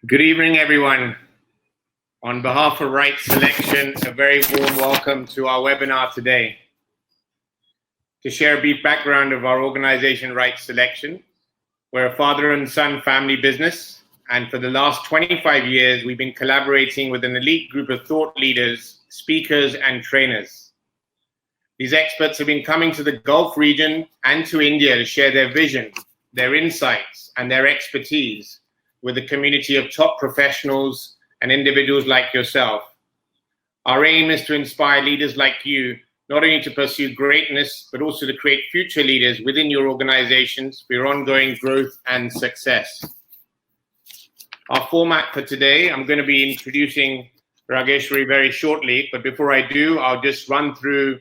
Good evening, everyone. On behalf of Right Selection, a very warm welcome to our webinar today. To share a brief background of our organization, Right Selection, we're a father and son family business, and for the last 25 years, we've been collaborating with an elite group of thought leaders, speakers, and trainers. These experts have been coming to the Gulf region and to India to share their vision, their insights, and their expertise with a community of top professionals and individuals like yourself. Our aim is to inspire leaders like you, not only to pursue greatness, but also to create future leaders within your organizations for your ongoing growth and success. Our format for today, I'm going to be introducing Raageshwari very shortly, but before I do, I'll just run through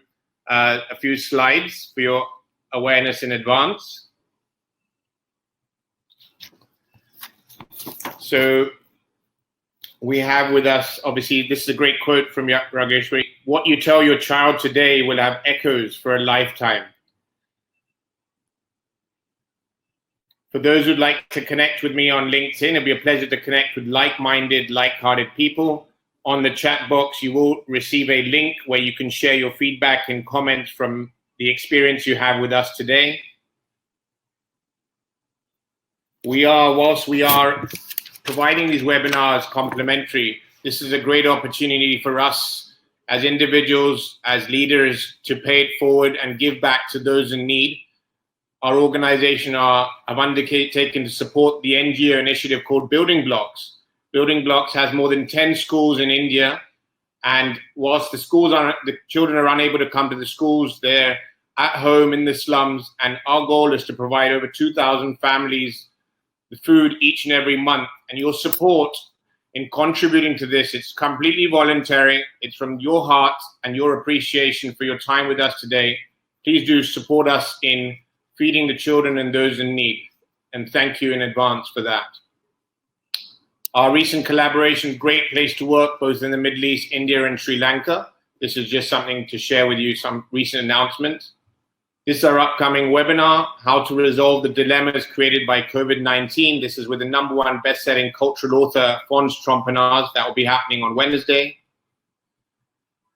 a few slides for your awareness in advance. So we have with us, obviously, this is a great quote from Raageshwari. What you tell your child today will have echoes for a lifetime. For those who'd like to connect with me on LinkedIn, it'll be a pleasure to connect with like-minded, like-hearted people. On the chat box, you will receive a link where you can share your feedback and comments from the experience you have with us today. Whilst we are providing these webinars complimentary, this is a great opportunity for us as individuals, as leaders, to pay it forward and give back to those in need. Our organization have undertaken to support the NGO initiative called Building Blocks. Building Blocks has more than 10 schools in India, and whilst the children are unable to come to the schools, they're at home in the slums, and our goal is to provide over 2,000 families the food each and every month. And your support in contributing to this, it's completely voluntary. It's from your heart and your appreciation for your time with us today. Please do support us in feeding the children and those in need. And thank you in advance for that. Our recent collaboration, great place to work, both in the Middle East, India, and Sri Lanka. This is just something to share with you, some recent announcements. This is our upcoming webinar, How to Resolve the Dilemmas Created by COVID-19. This is with the #1 best-selling cultural author, Fons Trompenaars. That will be happening on Wednesday.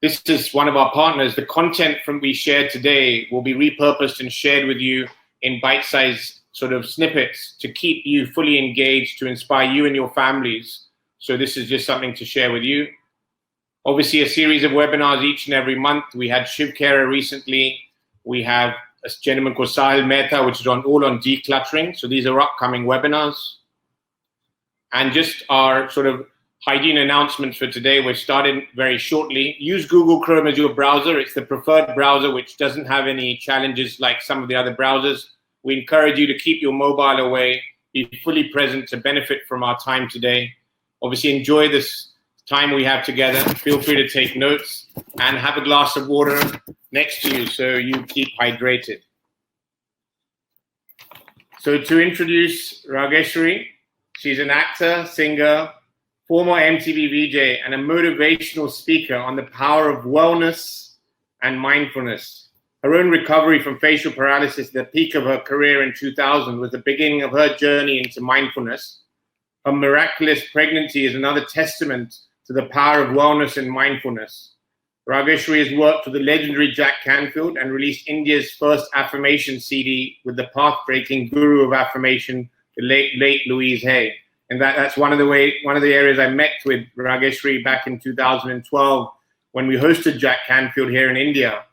This is one of our partners. The content from we shared today will be repurposed and shared with you in bite-sized sort of snippets to keep you fully engaged, to inspire you and your families. So this is just something to share with you. Obviously, a series of webinars each and every month. We had Shiv Khera recently. We have a gentleman called Sahil Mehta, which is all on decluttering. So these are upcoming webinars. And just our sort of hygiene announcements for today. We're starting very shortly. Use Google Chrome as your browser. It's the preferred browser, which doesn't have any challenges like some of the other browsers. We encourage you to keep your mobile away, be fully present to benefit from our time today. Obviously, enjoy this time we have together. Feel free to take notes and have a glass of water next to you so you keep hydrated. So to introduce Raageshwari, she's an actor, singer, former MTV VJ, and a motivational speaker on the power of wellness and mindfulness. Her own recovery from facial paralysis at the peak of her career in 2000 was the beginning of her journey into mindfulness. Her miraculous pregnancy is another testament to the power of wellness and mindfulness. Raageshwari has worked with the legendary Jack Canfield and released India's first affirmation CD with the path-breaking guru of affirmation, the late Louise Hay. And that's one of the areas I met with Raageshwari back in 2012 when we hosted Jack Canfield here in India.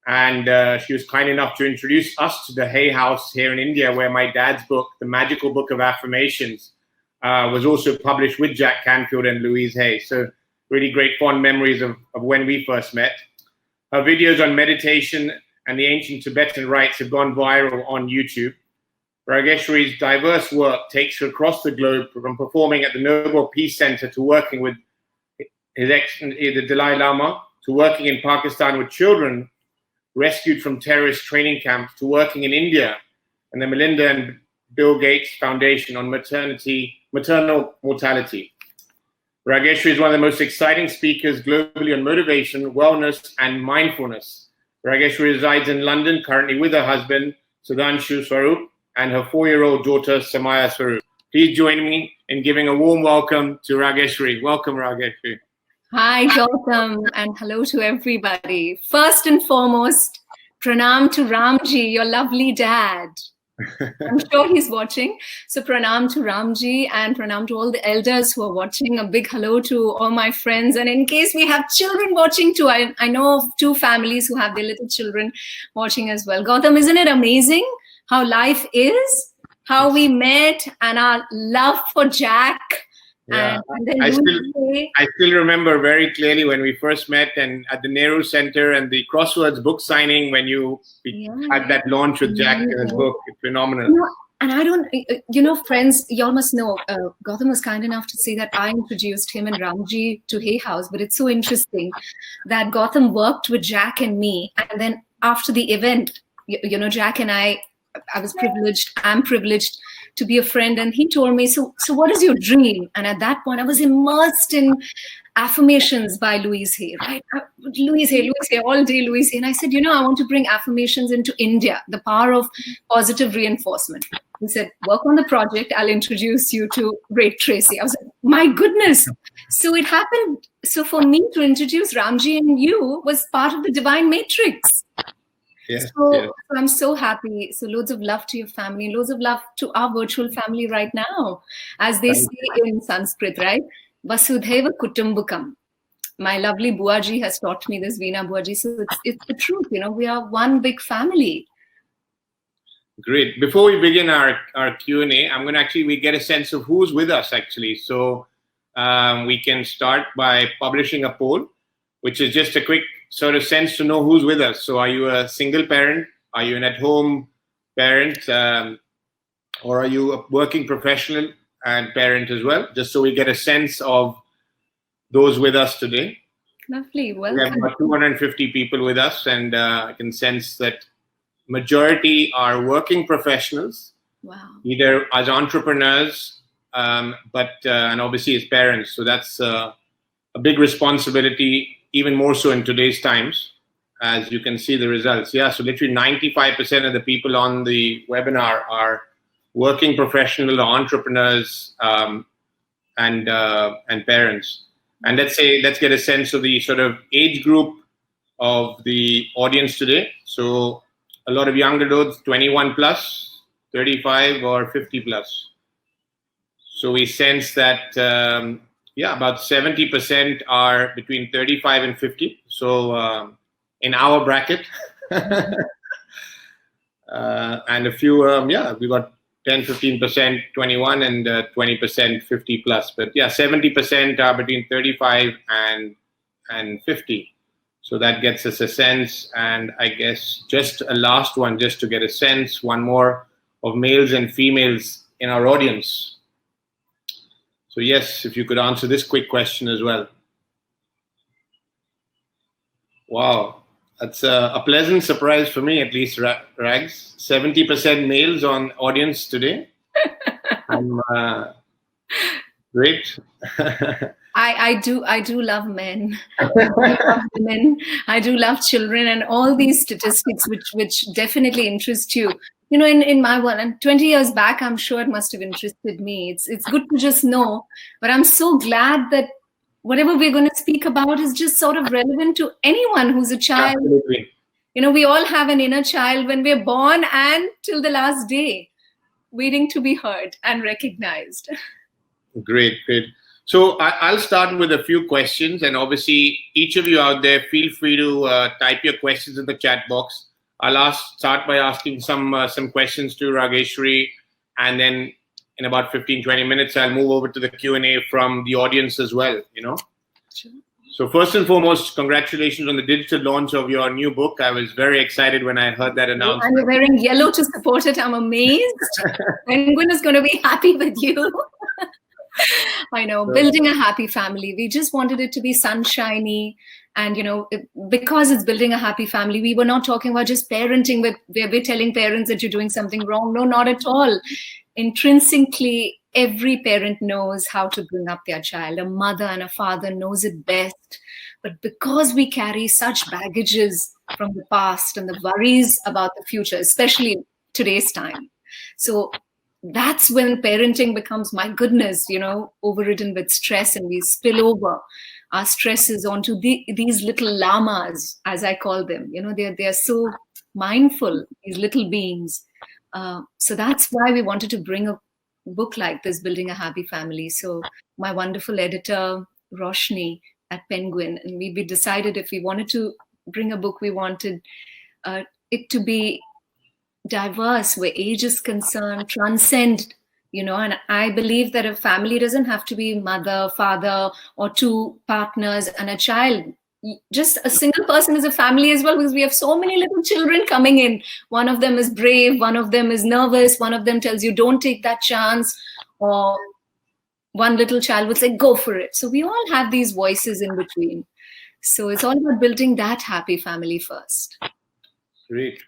And she was kind enough to introduce us to the Hay House here in India, where my dad's book, The Magical Book of Affirmations, was also published with Jack Canfield and Louise Hay. So really great fond memories of when we first met. Her videos on meditation and the ancient Tibetan rites have gone viral on YouTube. Raageshwari's diverse work takes her across the globe, from performing at the Nobel Peace Center to working with the Dalai Lama, to working in Pakistan with children rescued from terrorist training camps, to working in India and the Melinda and Bill Gates Foundation on maternal mortality. Raageshwari is one of the most exciting speakers globally on motivation, wellness, and mindfulness. Raageshwari resides in London, currently with her husband, Sudhanshu Swarup, and her 4-year-old daughter, Samaya Swarup. please join me in giving a warm welcome to Raageshwari. Welcome, Raageshwari. Hi, Gautam, and hello to everybody. First and foremost, pranam to Ramji, your lovely dad. I'm sure he's watching. So pranam to Ramji and pranam to all the elders who are watching. A big hello to all my friends. And in case we have children watching too, I know of 2 families who have their little children watching as well. Gautam, isn't it amazing how life is? How we met and our love for Jack. Yeah, I still remember very clearly when we first met and at the Nehru Center and the Crosswords book signing when you had that launch with Jack and his book. It's phenomenal. And I don't, friends, y'all must know, Gautam was kind enough to say that I introduced him and Ramji to Hay House, but it's so interesting that Gautam worked with Jack and me. And then after the event, Jack and I was I'm privileged to be a friend. And he told me, so what is your dream? And at that point, I was immersed in affirmations by Louise Hay, right? Louise Hay, all day Louise Hay. And I said, I want to bring affirmations into India, the power of positive reinforcement. He said, work on the project. I'll introduce you to Great Tracy. I was like, my goodness. So it happened. So for me to introduce Ramji and you was part of the divine matrix. So I'm so happy. So loads of love to your family, loads of love to our virtual family right now. As they say in Sanskrit, right? Vasudhaiva Kutumbakam. My lovely Buaji has taught me this, Veena Buaji. So it's the truth, we are one big family. Great. Before we begin our Q&A, I'm going to we get a sense of who's with us actually. So we can start by publishing a poll, which is just a quick sort of sense to know who's with us. So are you a single parent? Are you an at-home parent? Or are you a working professional and parent as well? Just so we get a sense of those with us today. Lovely. Welcome. We have about 250 people with us, and I can sense that majority are working professionals. Wow. Either as entrepreneurs, but and obviously as parents. So that's a big responsibility, even more so in today's times, as you can see the results. Yeah, so literally 95% of the people on the webinar are working professional entrepreneurs and parents. And let's get a sense of the sort of age group of the audience today. So a lot of young adults, 21 plus, 35 or 50 plus. So we sense that about 70% are between 35 and 50. So in our bracket. And a few, we got 10, 15%, 21 and 20%, 50 plus. But 70% are between 35 and 50. So that gets us a sense. And I guess just a last one, just to get a sense, one more of males and females in our audience. So yes, if you could answer this quick question as well. Wow, that's a pleasant surprise for me, at least, Rags. 70% males on audience today. Great. I do love men. I do love women. I do love children, and all these statistics which definitely interest you. In my world, and 20 years back, I'm sure it must have interested me. It's good to just know, but I'm so glad that whatever we're going to speak about is just sort of relevant to anyone who's a child. Absolutely. We all have an inner child when we're born and till the last day, waiting to be heard and recognized. Great. So I'll start with a few questions, and obviously each of you out there, feel free to type your questions in the chat box. I'll start by asking some questions to Raageshwari, and then in about 15-20 minutes, I'll move over to the Q&A from the audience as well, Sure. So first and foremost, congratulations on the digital launch of your new book. I was very excited when I heard that announcement. And you're wearing yellow to support it. I'm amazed. Penguin is going to be happy with you. I know, building a happy family. We just wanted it to be sunshiny. And, because it's building a happy family, we were not talking about just parenting where we're telling parents that you're doing something wrong. No, not at all. Intrinsically, every parent knows how to bring up their child. A mother and a father knows it best. But because we carry such baggages from the past and the worries about the future, especially today's time. So that's when parenting becomes, my goodness, overridden with stress, and we spill over our stresses onto these little llamas, as I call them. They're so mindful, these little beings. So that's why we wanted to bring a book like this, Building a Happy Family. So my wonderful editor, Roshni at Penguin, and we decided if we wanted to bring a book, we wanted it to be diverse, where age is concerned, transcend, and I believe that a family doesn't have to be mother, father, or two partners and a child. Just a single person is a family as well, because we have so many little children coming in. One of them is brave, one of them is nervous, one of them tells you don't take that chance, or one little child would say go for it. So we all have these voices in between. So it's all about building that happy family first. Great.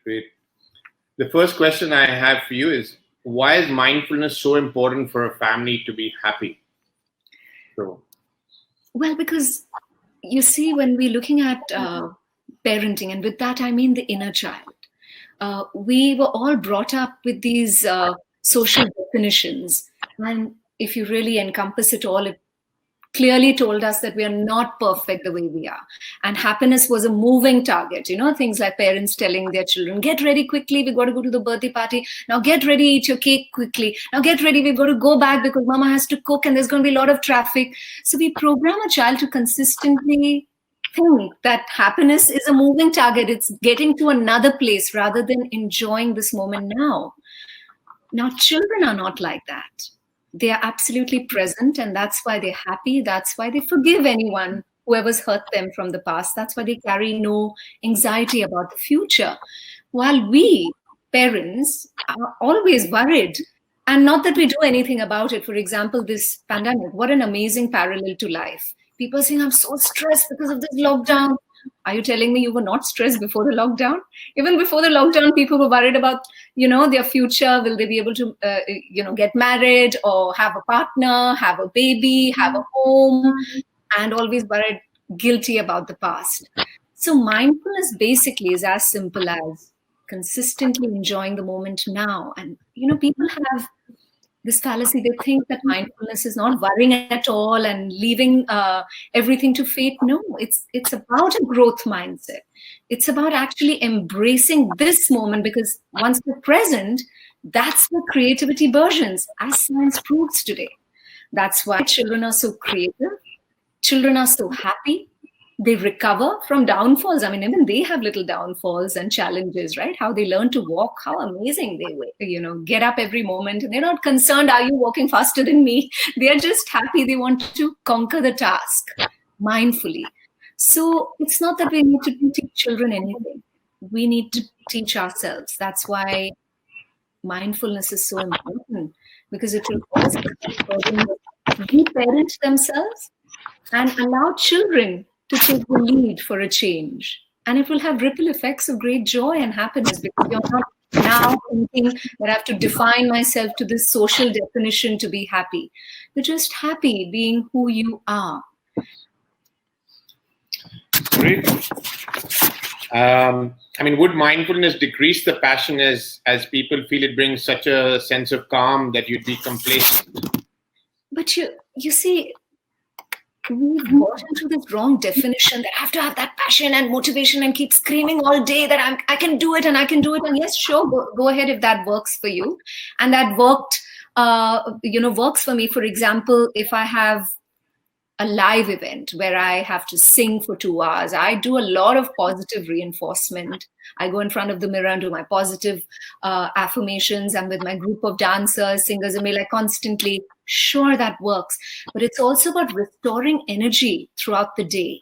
The first question I have for you is, why is mindfulness so important for a family to be happy? Well, because you see, when we're looking at parenting, and with that I mean the inner child, we were all brought up with these social definitions. And if you really encompass it all, it clearly told us that we are not perfect the way we are. And happiness was a moving target. Things like parents telling their children, get ready quickly, we've got to go to the birthday party. Now get ready, eat your cake quickly. Now get ready, we've got to go back because mama has to cook and there's going to be a lot of traffic. So we program a child to consistently think that happiness is a moving target. It's getting to another place rather than enjoying this moment now. Now, children are not like that. They are absolutely present, and that's why they're happy. That's why they forgive anyone, whoever's hurt them from the past. That's why they carry no anxiety about the future. While we, parents, are always worried, and not that we do anything about it. For example, this pandemic, what an amazing parallel to life. People are saying, I'm so stressed because of this lockdown. Are you telling me you were not stressed before the lockdown? Even before the lockdown, people were worried about, their future. Will they be able to, get married or have a partner, have a baby, have a home, and always worried, guilty about the past. So mindfulness basically is as simple as consistently enjoying the moment now. And, people have this fallacy. They think that mindfulness is not worrying at all and leaving everything to fate. No, it's about a growth mindset. It's about actually embracing this moment, because once you're present, that's where creativity burgeons, as science proves today. That's why children are so creative. Children are so happy. They recover from downfalls. I mean, even they have little downfalls and challenges, right? How they learn to walk, how amazing they, get up every moment. And they're not concerned, are you walking faster than me? They're just happy. They want to conquer the task mindfully. So it's not that we need to teach children anything. We need to teach ourselves. That's why mindfulness is so important, because it will cause them to reparent themselves and allow children to take the lead for a change. And it will have ripple effects of great joy and happiness, because you're not now thinking that I have to define myself to this social definition to be happy. You're just happy being who you are. Great. Would mindfulness decrease the passion as people feel it brings such a sense of calm that you'd be complacent? But you see, we've got into this wrong definition that I have to have that passion and motivation and keep screaming all day that I can do it and I can do it. And yes, sure, go ahead if that works for you. And that worked, works for me. For example, if I have a live event where I have to sing for 2 hours, I do a lot of positive reinforcement. I go in front of the mirror and do my positive affirmations. I'm with my group of dancers, singers, and like constantly. Sure, that works. But it's also about restoring energy throughout the day.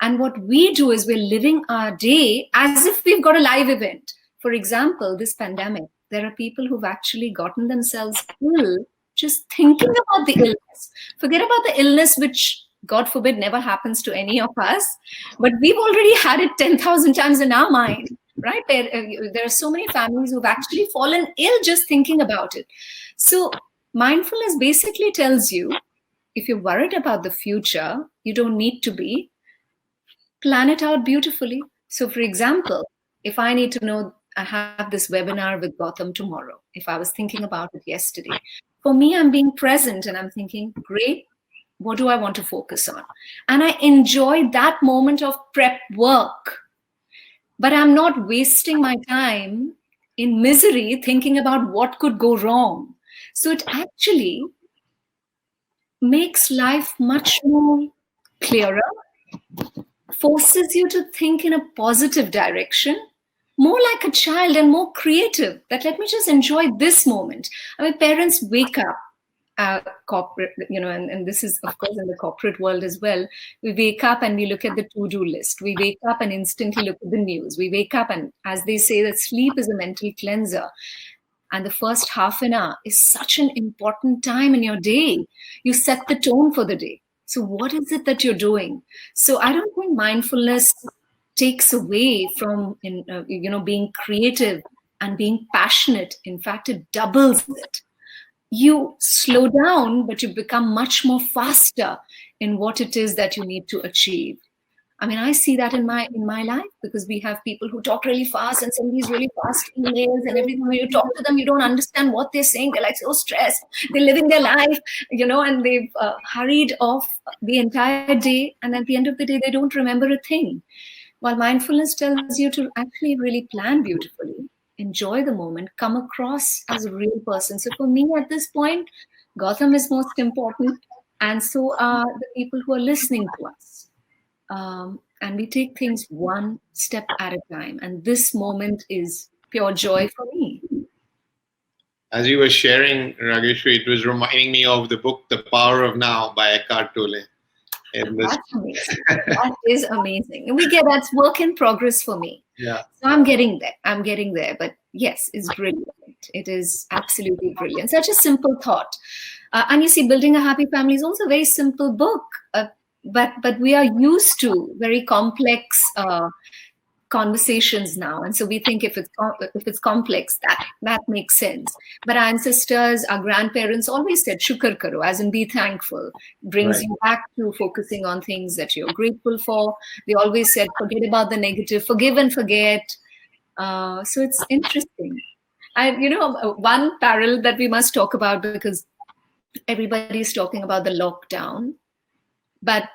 And what we do is we're living our day as if we've got a live event. For example, this pandemic, there are people who've actually gotten themselves ill just thinking about the illness. Forget about the illness, which, God forbid, never happens to any of us. But we've already had it 10,000 times in our mind, right? There are so many families who've actually fallen ill just thinking about it. So mindfulness basically tells you, if you're worried about the future, you don't need to be. Plan it out beautifully. So, for example, if I need to know I have this webinar with Gautam tomorrow. If I was thinking about it yesterday, for me, I'm being present and I'm thinking, great, what do I want to focus on? And I enjoy that moment of prep work, but I'm not wasting my time in misery thinking about what could go wrong. So it actually makes life much more clearer, forces you to think in a positive direction, more like a child and more creative, that let me just enjoy this moment. I mean, parents wake up, corporate, and this is, of course, in the corporate world as well. We wake up and we look at the to-do list. We wake up and instantly look at the news. We wake up and, as they say, that sleep is a mental cleanser. And the first half an hour is such an important time in your day. You set the tone for the day. So what is it that you're doing? So I don't think mindfulness takes away from being creative and being passionate. In fact, it doubles it. You slow down, but you become much more faster in what it is that you need to achieve. I mean, I see that in my life, because we have people who talk really fast and send these really fast emails and everything. When you talk to them, you don't understand what they're saying. They're like so stressed. They're living their life, and they've hurried off the entire day. And at the end of the day, they don't remember a thing. While mindfulness tells you to actually really plan beautifully, enjoy the moment, come across as a real person. So for me at this point, Gautam is most important. And so are the people who are listening to us. And we take things one step at a time. And this moment is pure joy for me. As you were sharing, Raageshwari, it was reminding me of the book, The Power of Now by Eckhart Tolle. That's amazing. That is amazing. And that's work in progress for me. Yeah. So I'm getting there. But yes, it's brilliant. It is absolutely brilliant. Such a simple thought. And you see, Building a Happy Family is also a very simple book. But we are used to very complex conversations now, and so we think if it's complex, that makes sense. But our ancestors, our grandparents always said "shukr karo," as in be thankful. Brings you back to focusing on things that you're grateful for. They always said forget about the negative, forgive and forget. So it's interesting. One parallel that we must talk about, because everybody is talking about the lockdown. But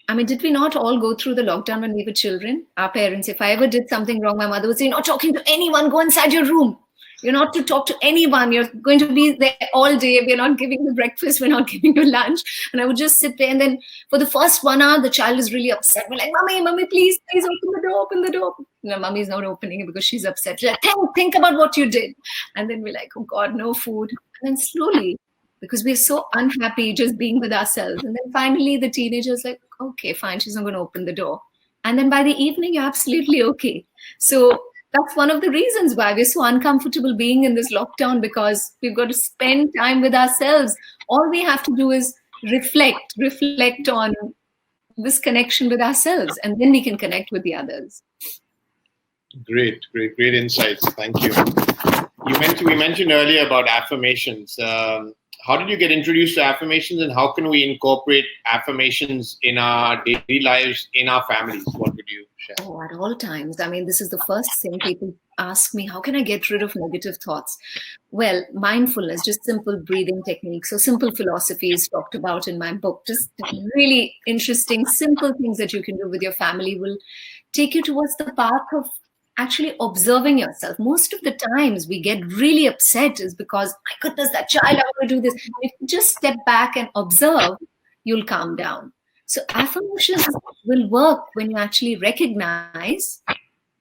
I mean, did we not all go through the lockdown when we were children? Our parents, if I ever did something wrong, my mother would say, "You're not talking to anyone, go inside your room. You're not to talk to anyone. You're going to be there all day. We're not giving you breakfast. We're not giving you lunch." And I would just sit there. And then for the first 1 hour, the child is really upset. We're like, Mommy, please open the door. No, Mommy's not opening it because she's upset. She's like, think about what you did. And then we're like, oh God, no food. And then slowly, because we're so unhappy just being with ourselves. And then finally the teenager's like, okay, fine, she's not going to open the door. And then by the evening, you're absolutely okay. So that's one of the reasons why we're so uncomfortable being in this lockdown, because we've got to spend time with ourselves. All we have to do is reflect on this connection with ourselves, and then we can connect with the others. Great insights. Thank you. We mentioned earlier about affirmations. How did you get introduced to affirmations, and how can we incorporate affirmations in our daily lives, in our families? What would you share? Oh, at all times. I mean, this is the first thing people ask me, how can I get rid of negative thoughts? Well, mindfulness, just simple breathing techniques. So simple philosophies talked about in my book, just really interesting, simple things that you can do with your family will take you towards the path of actually observing yourself. Most of the times we get really upset is because, my goodness, that child, I want to do this. If you just step back and observe, you'll calm down. So affirmations will work when you actually recognize,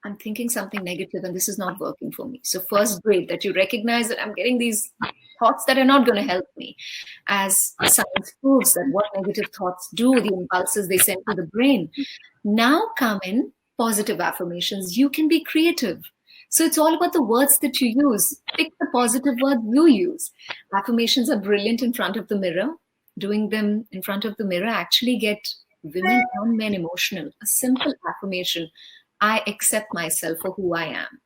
I'm thinking something negative and this is not working for me. So first, great that you recognize that I'm getting these thoughts that are not going to help me. As science proves that what negative thoughts do, the impulses they send to the brain. Now come in positive affirmations. You can be creative. So it's all about the words that you use. Pick the positive word you use. Affirmations are brilliant in front of the mirror. Doing them in front of the mirror actually get women and men emotional. A simple affirmation: I accept myself for who I am.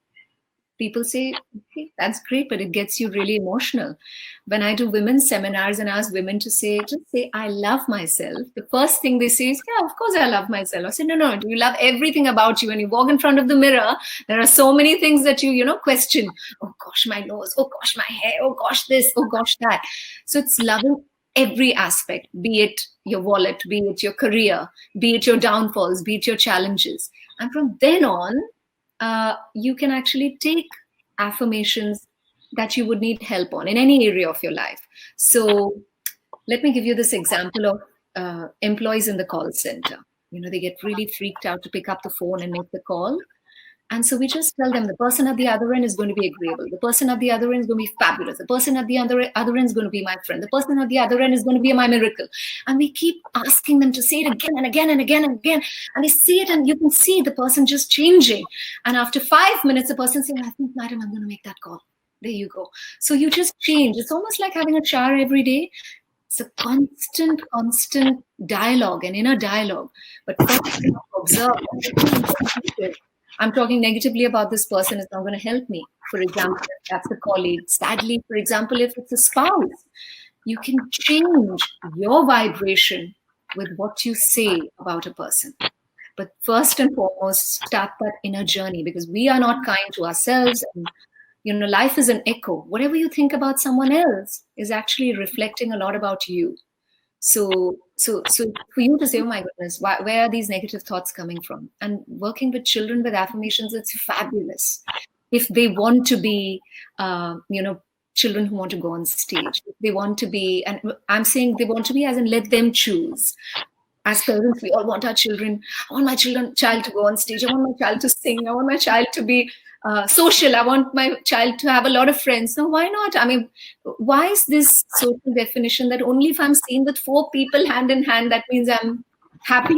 people say, okay, that's great, but it gets you really emotional. When I do women's seminars and ask women to say, just say, I love myself, the first thing they say is, yeah, of course I love myself. I say, no, do you love everything about you? When you walk in front of the mirror, there are so many things that you question. Oh gosh, my nose. Oh gosh, my hair. Oh gosh, this. Oh gosh, that. So it's loving every aspect, be it your wallet, be it your career, be it your downfalls, be it your challenges. And from then on, you can actually take affirmations that you would need help on in any area of your life. So let me give you this example of employees in the call center. They get really freaked out to pick up the phone and make the call. And so we just tell them the person at the other end is going to be agreeable. The person at the other end is going to be fabulous. The person at the other end is going to be my friend. The person at the other end is going to be my miracle. And we keep asking them to say it again and again and again and again. And they see it, and you can see the person just changing. And after 5 minutes, the person saying, I think, madam, I'm going to make that call. There you go. So you just change. It's almost like having a shower every day. It's a constant dialogue, an inner dialogue. But first, you observe. I'm talking negatively about this person, is not going to help me. For example, if that's a colleague. Sadly, for example, if it's a spouse, you can change your vibration with what you say about a person. But first and foremost, start that inner journey, because we are not kind to ourselves. And life is an echo. Whatever you think about someone else is actually reflecting a lot about you. So for you to say, oh my goodness, where are these negative thoughts coming from? And working with children with affirmations, it's fabulous. If they want to be, children who want to go on stage, if they want to be, and I'm saying they want to be as in let them choose. As parents, we all want our children. I want my child to go on stage. I want my child to sing. I want my child to be social. I want my child to have a lot of friends. No, why not? I mean, why is this social definition that only if I'm seen with 4 people hand in hand, that means I'm happy?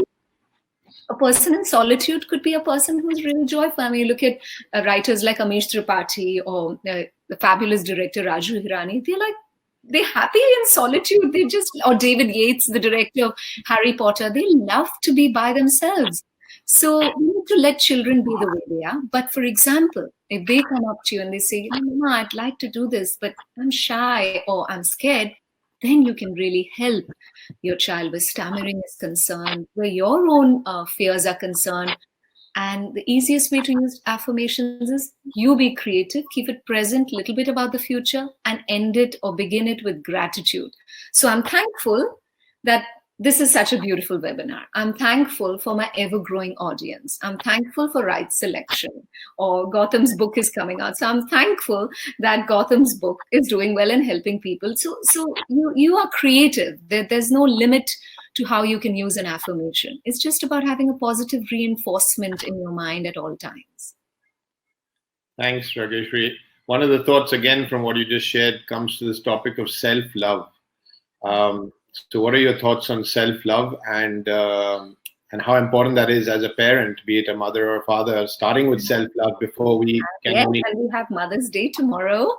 A person in solitude could be a person who's really joyful. I mean, look at writers like Amish Tripathi or the fabulous director Raju Hirani. They're happy in solitude. Or David Yates, the director of Harry Potter, they love to be by themselves. So we need to let children be the way they are. But for example, if they come up to you and they say, Mama, I'd like to do this, but I'm shy or I'm scared, then you can really help your child where stammering is concerned, where your own fears are concerned. And the easiest way to use affirmations is you be creative, keep it present, a little bit about the future, and end it or begin it with gratitude. So I'm thankful that this is such a beautiful webinar. I'm thankful for my ever-growing audience. I'm thankful for right selection, or Gautam's book is coming out. So I'm thankful that Gautam's book is doing well and helping people. So you are creative. There's no limit to how you can use an affirmation. It's just about having a positive reinforcement in your mind at all times. Thanks, Raageshwari. One of the thoughts, again, from what you just shared, comes to this topic of self-love. So what are your thoughts on self-love and how important that is as a parent, be it a mother or a father, starting with self-love before we can... Yes, and we have Mother's Day tomorrow.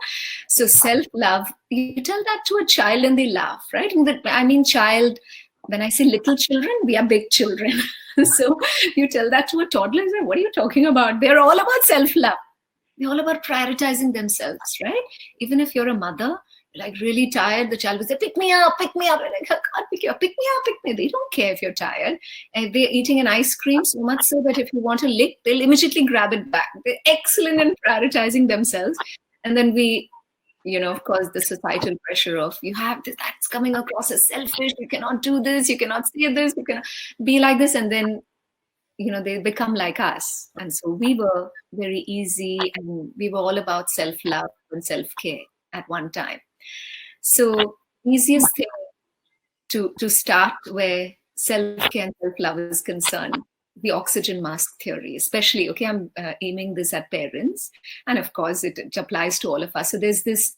So self-love, you tell that to a child and they laugh, right? Child, when I say little children, we are big children. So you tell that to a toddler, and say, what are you talking about? They're all about self-love. They're all about prioritizing themselves, right? Even if you're a mother, like really tired, the child will say, pick me up. And like, I can't pick you up, pick me. They don't care if you're tired. And they're eating an ice cream so much so that if you want a lick, they'll immediately grab it back. They're excellent in prioritizing themselves. And then we, of course, the societal pressure of you have this, that's coming across as selfish. You cannot do this. You cannot say this. You cannot be like this. And then, they become like us. And so we were very easy, and we were all about self-love and self-care at one time. So easiest thing to start where self-care and self-love is concerned, the oxygen mask theory, especially, I'm aiming this at parents. And of course, it applies to all of us. So there's this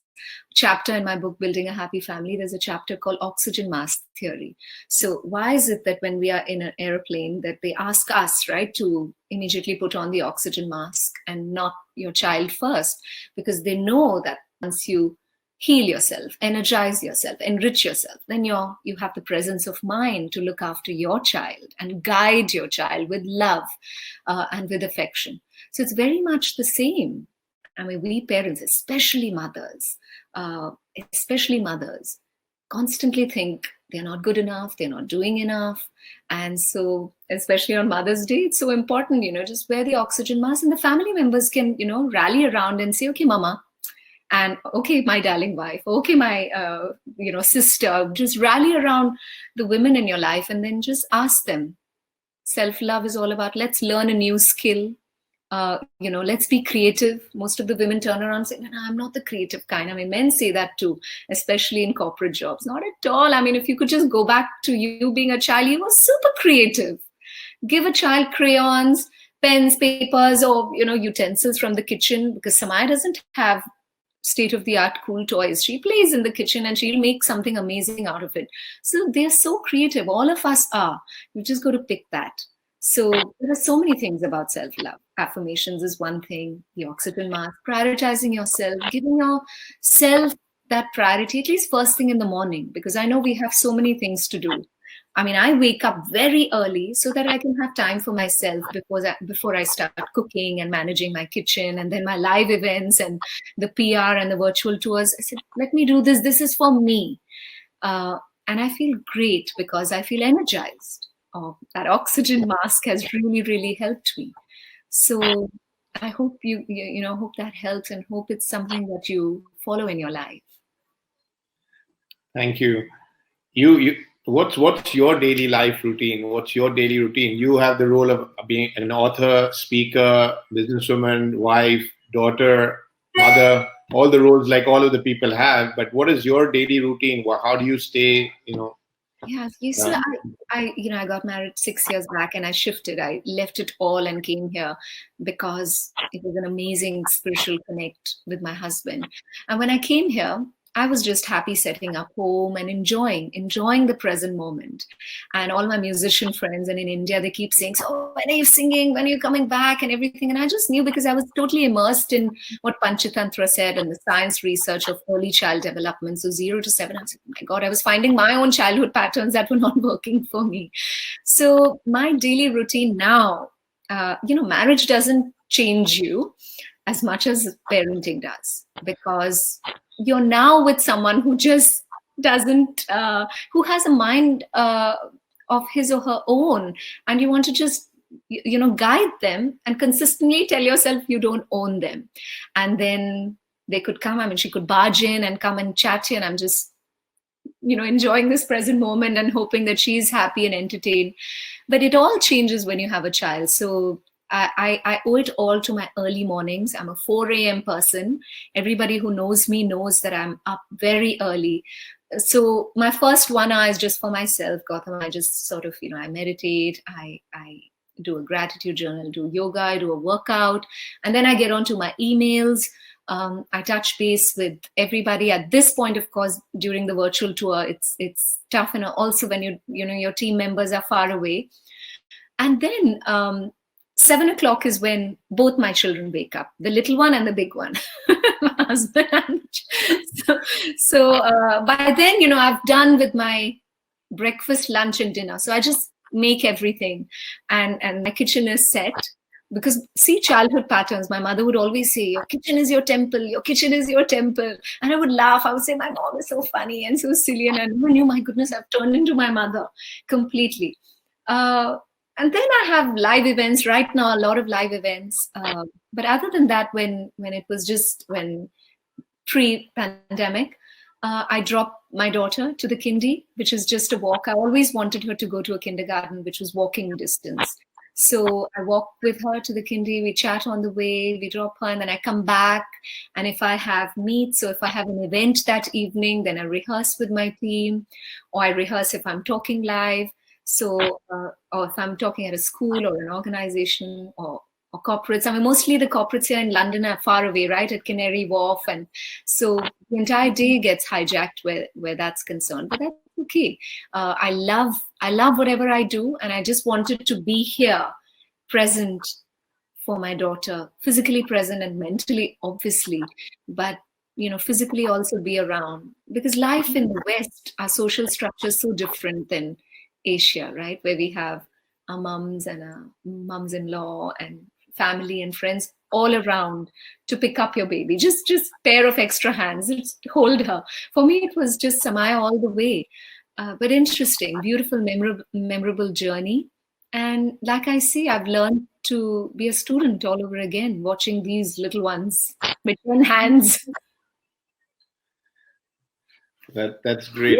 chapter in my book, Building a Happy Family, there's a chapter called oxygen mask theory. So why is it that when we are in an airplane that they ask us, right, to immediately put on the oxygen mask and not your child first? Because they know that once you heal yourself, energize yourself, enrich yourself, then you have the presence of mind to look after your child and guide your child with love and with affection. So it's very much the same. I mean, we parents, especially mothers, constantly think they're not good enough, they're not doing enough. And so, especially on Mother's Day, it's so important, just wear the oxygen mask, and the family members can, rally around and say, okay, mama, and okay, my darling wife, okay, my, sister, just rally around the women in your life and then just ask them. Self-love is all about, let's learn a new skill. Let's be creative. Most of the women turn around and say, no, I'm not the creative kind. I mean, men say that too, especially in corporate jobs. Not at all. I mean, if you could just go back to you being a child, you were super creative. Give a child crayons, pens, papers, or, utensils from the kitchen, because Samaya doesn't have state-of-the-art cool toys. She plays in the kitchen and she'll make something amazing out of it. So they're so creative. All of us are. You just got to pick that. So there are so many things about self-love. Affirmations is one thing, the oxygen mask, prioritizing yourself, giving yourself that priority, at least first thing in the morning, because I know we have so many things to do. I mean, I wake up very early so that I can have time for myself before I start cooking and managing my kitchen and then my live events and the PR and the virtual tours. I said, let me do this. This is for me. And I feel great because I feel energized. That oxygen mask has really, really helped me. So I hope hope that helps, and hope it's something that you follow in your life. Thank you. What's your daily life routine? What's your daily routine? You have the role of being an author, speaker, businesswoman, wife, daughter, mother, all the roles like all of the people have. But what is your daily routine? How do you stay, Yeah, so I got married 6 years back and I shifted. I left it all and came here because it was an amazing spiritual connect with my husband. And when I came here, I was just happy setting up home and enjoying the present moment. And all my musician friends and in India, they keep saying, so when are you singing? When are you coming back? And everything. And I just knew, because I was totally immersed in what Panchatantra said and the science research of early child development. So 0 to 7, I was like, oh my God, I was finding my own childhood patterns that were not working for me. So my daily routine now, marriage doesn't change you as much as parenting does, because you're now with someone who just doesn't, who has a mind of his or her own, and you want to just, guide them and consistently tell yourself you don't own them. And then they could come, I mean, she could barge in and come and chat to you, and I'm just, enjoying this present moment and hoping that she's happy and entertained. But it all changes when you have a child. So I owe it all to my early mornings. I'm a 4 a.m. person. Everybody who knows me knows that I'm up very early. So my first 1 hour is just for myself, Gautam. I just sort of, I meditate, I do a gratitude journal, do yoga, I do a workout, and then I get onto my emails. I touch base with everybody. At this point, of course, during the virtual tour, it's tough, and also when your team members are far away. And then 7 o'clock is when both my children wake up, the little one and the big one, my husband. So by then, I've done with my breakfast, lunch, and dinner. So I just make everything, and my kitchen is set. Because see, childhood patterns, my mother would always say, your kitchen is your temple, your kitchen is your temple. And I would laugh. I would say, my mom is so funny and so silly. And I never knew, my goodness, I've turned into my mother completely. And then I have live events right now, a lot of live events. But other than that, when it was just pre-pandemic, I dropped my daughter to the kindy, which is just a walk. I always wanted her to go to a kindergarten, which was walking distance. So I walk with her to the kindy, we chat on the way, we drop her, and then I come back. And if I have meets, so if I have an event that evening, then I rehearse with my team, or I rehearse if I'm talking live. So, or if I'm talking at a school or an organization or corporates. I mean, mostly the corporates here in London are far away, right, at Canary Wharf. And so the entire day gets hijacked where that's concerned. But that's okay. I love whatever I do. And I just wanted to be here, present for my daughter, physically present and mentally, obviously. But physically also be around. Because life in the West, our social structure is so different than Asia, right? Where we have our mums and our mums-in-law and family and friends all around to pick up your baby. Just pair of extra hands, just hold her. For me, it was just Samaya all the way. But interesting, beautiful, memorable journey. And like I say, I've learned to be a student all over again, watching these little ones with one hands. That's great.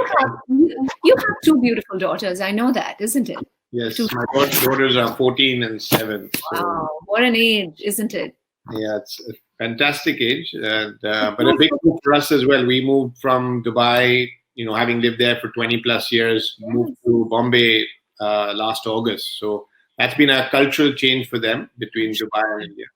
You have two beautiful daughters. I know that, isn't it? Yes, my daughters are 14 and 7. So, wow, what an age, isn't it? Yeah, it's a fantastic age, and but a big move for us as well. We moved from Dubai, having lived there for 20 plus years, moved to Bombay last August. So that's been a cultural change for them between Dubai and India.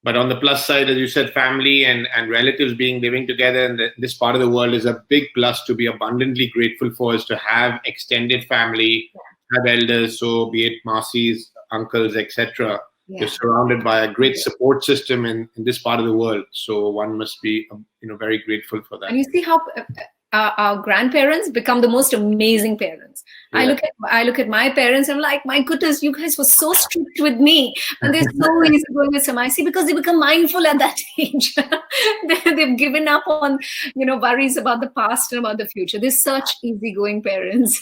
But on the plus side, as you said, family and relatives living together in this part of the world is a big plus to be abundantly grateful for, is to have extended family, have elders, so be it Masis, uncles, etc. Yeah. You're surrounded by a great support system in this part of the world. So one must be, very grateful for that. And you see how our grandparents become the most amazing parents. Yeah. I look at my parents and I'm like, my goodness, you guys were so strict with me, and they're so easy going with Samai. See, because they become mindful at that age. They've given up on worries about the past and about the future. They're such easygoing parents.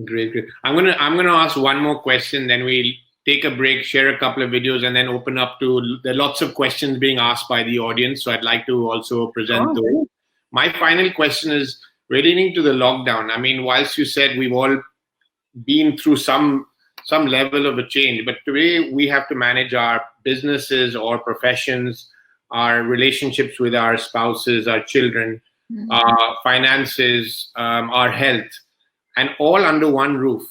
Great. I'm gonna ask one more question, then we'll take a break, share a couple of videos, and then open up to, there are lots of questions being asked by the audience. So I'd like to also present those. My final question is relating to the lockdown. I mean, whilst you said we've all been through some level of a change, but today we have to manage our businesses or professions, our relationships with our spouses, our children, our finances, our health, and all under one roof.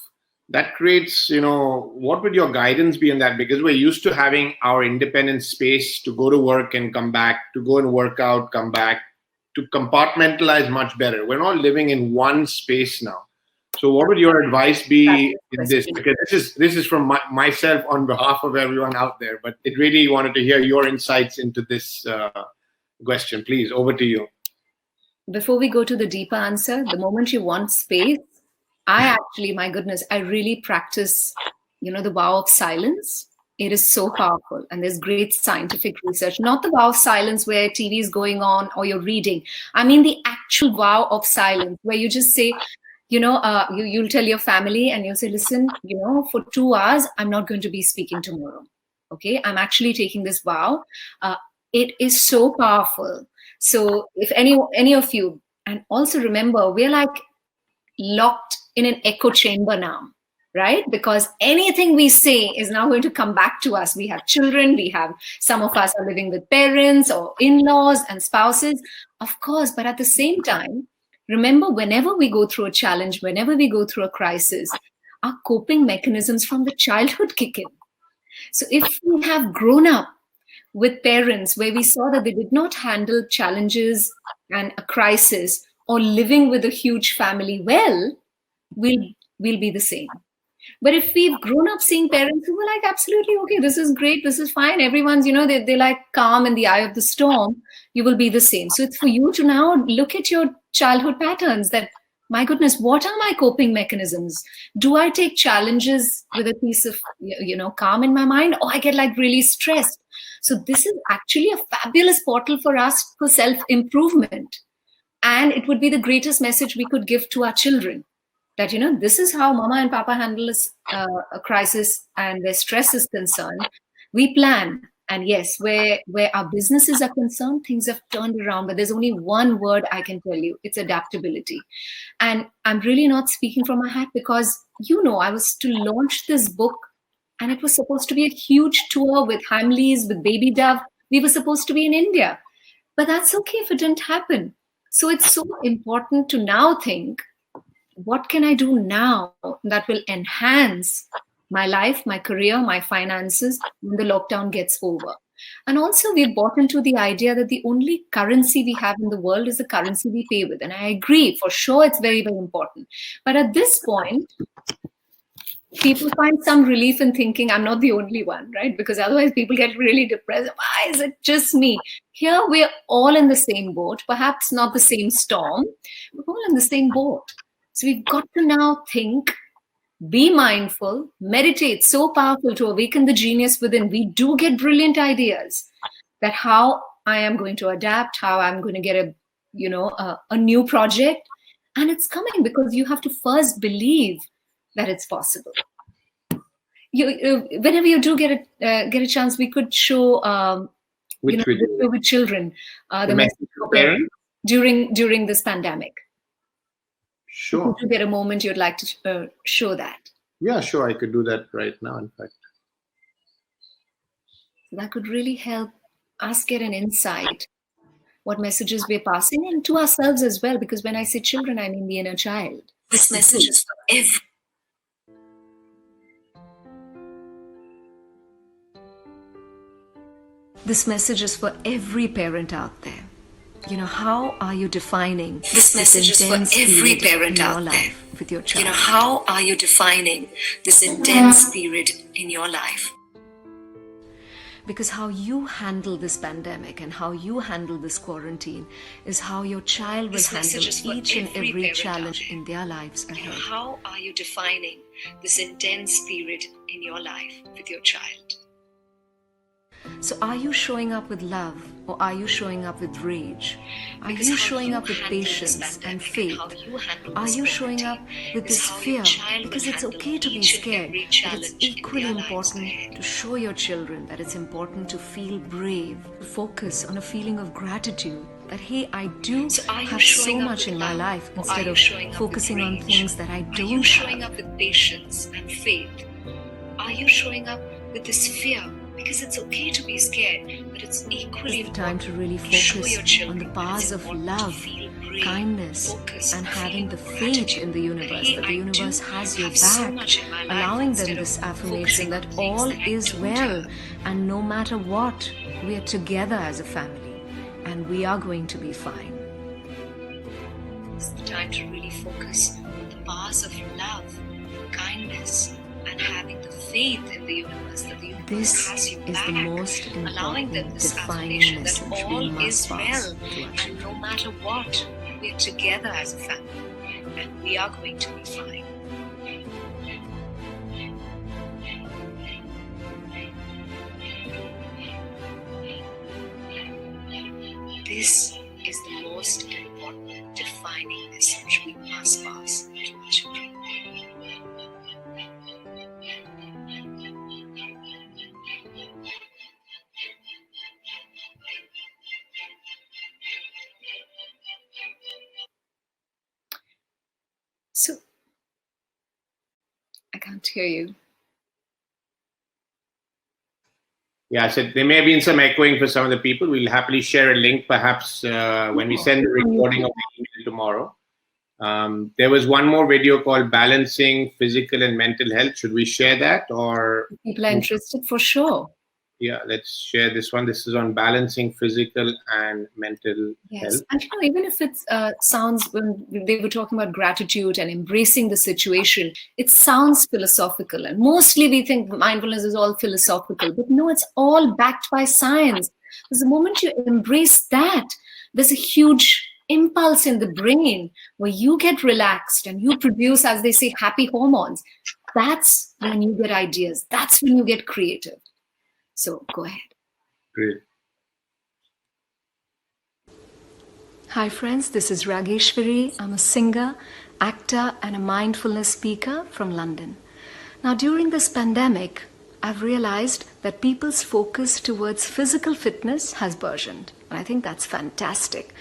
That creates, what would your guidance be on that? Because we're used to having our independent space to go to work and come back, to go and work out, come back, to compartmentalize much better. We're not living in one space now. So what would your advice be in this? Because this is from myself on behalf of everyone out there, but it really wanted to hear your insights into this question. Please, over to you. Before we go to the deeper answer, the moment you want space, I actually, my goodness, I really practice, the vow of silence. It is so powerful. And there's great scientific research, not the vow of silence where TV is going on or you're reading. I mean, the actual vow of silence where you just say, you'll tell your family and you'll say, listen, for 2 hours, I'm not going to be speaking tomorrow. Okay. I'm actually taking this vow. It is so powerful. So if any of you, and also remember, we're like locked in an echo chamber now, right? Because anything we say is now going to come back to us. We have children, some of us are living with parents or in-laws and spouses, of course, but at the same time, remember, whenever we go through a challenge, whenever we go through a crisis, our coping mechanisms from the childhood kick in. So if we have grown up with parents where we saw that they did not handle challenges and a crisis or living with a huge family well, we'll be the same. But if we've grown up seeing parents who were like, absolutely, okay, this is great, this is fine, everyone's, they're like calm in the eye of the storm, you will be the same. So it's for you to now look at your childhood patterns that, my goodness, what are my coping mechanisms? Do I take challenges with a piece of, calm in my mind, or I get like really stressed? So this is actually a fabulous portal for us for self-improvement. And it would be the greatest message we could give to our children. That, this is how mama and papa handle a crisis and where stress is concerned. We plan. And yes, where our businesses are concerned, things have turned around. But there's only one word I can tell you. It's adaptability. And I'm really not speaking from my hat because, I was to launch this book and it was supposed to be a huge tour with Hamleys, with Baby Dove. We were supposed to be in India. But that's okay if it didn't happen. So it's so important to now think, what can I do now that will enhance my life, my career, my finances when the lockdown gets over? And also we've bought into the idea that the only currency we have in the world is the currency we pay with. And I agree, for sure, it's very, very important. But at this point, people find some relief in thinking I'm not the only one, right? Because otherwise people get really depressed. Why is it just me? Here we're all in the same boat, perhaps not the same storm, we're all in the same boat. So we've got to now think Be mindful, meditate, so powerful to awaken the genius within. We do get brilliant ideas that how I am going to adapt, how I'm going to get a new project. And it's coming because you have to first believe that it's possible. Whenever you do get a chance, we could show with children the message of parents during this pandemic. Sure. If you get a moment, you'd like to show that. Yeah, sure. I could do that right now, in fact. That could really help us get an insight what messages we're passing, and to ourselves as well, because when I say children, I mean the inner child. This message is for every. This message is for every parent out there. How are you defining this message is for every parent out there with your child? How are you defining this intense period in your life? Because how you handle this pandemic and how you handle this quarantine is how your child will handle each and every challenge in their lives ahead. How are you defining this intense period in your life with your child? So are you showing up with love, or are you showing up with rage? Are you showing up with patience and faith? Are you showing up with this fear? Because it's okay to be scared, but it's equally important to show your children that it's important to feel brave, focus on a feeling of gratitude. That, hey, I do have so much in my life, instead of focusing on things that I don't have. Are you showing up with patience and faith? Are you showing up with this fear? Because it's okay to be scared, but it's equally important time to really focus on the powers of love, kindness, and having the faith in the universe, that the universe has your back, allowing them this affirmation that all is well, and no matter what, we are together as a family, and we are going to be fine. It's the time to really focus on the powers of love, kindness, and having the faith in the universe, that the universe has you back, the most allowing them this affirmation that all is well, and no matter what, we are together as a family, and we are going to be fine. This is the most important defining message we must pass to our children. So, I can't hear you. Yeah, I said there may have been some echoing for some of the people. We'll happily share a link, perhaps when we send the recording of the email tomorrow. There was one more video called Balancing Physical and Mental Health. Should we share that, or? People are interested, for sure. Yeah, let's share this one. This is on balancing physical and mental health. And even if it sounds, when they were talking about gratitude and embracing the situation, it sounds philosophical. And mostly we think mindfulness is all philosophical, but no, it's all backed by science. Because the moment you embrace that, there's a huge impulse in the brain where you get relaxed and you produce, as they say, happy hormones. That's when you get ideas. That's when you get creative. So go ahead. Great. Hi friends, this is Raageshwari. I'm a singer, actor, and a mindfulness speaker from London. Now during this pandemic, I've realized that people's focus towards physical fitness has burgeoned. And I think that's fantastic.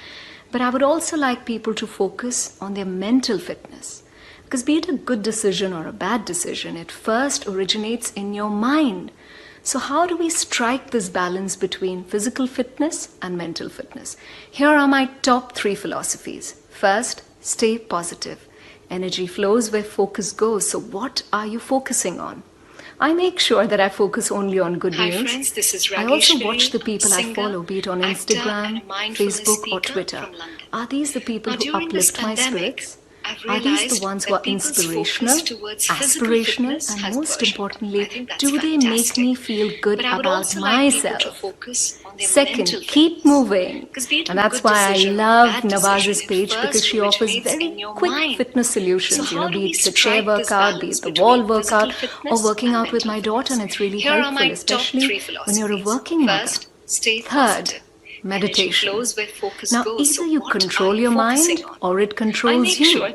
But I would also like people to focus on their mental fitness. Because be it a good decision or a bad decision, it first originates in your mind. So how do we strike this balance between physical fitness and mental fitness? Here are my top 3 philosophies. First, stay positive. Energy flows where focus goes. So what are you focusing on? I make sure that I focus only on good news. Hi friends, this is Raageshwari, I also watch the people singer, I follow, be it on Instagram, Facebook, or Twitter. Are these the people who uplift my spirits? Are these the ones who are inspirational, aspirational, and most importantly, do they make me feel good about myself? Second, keep moving. And that's why I love Nawaz's page, because she offers very quick fitness solutions. Be it the chair workout, be it the wall workout, or working out with my daughter, and it's really helpful, especially when you're a working mother. Third, meditation. Now, either you control your mind or it controls you.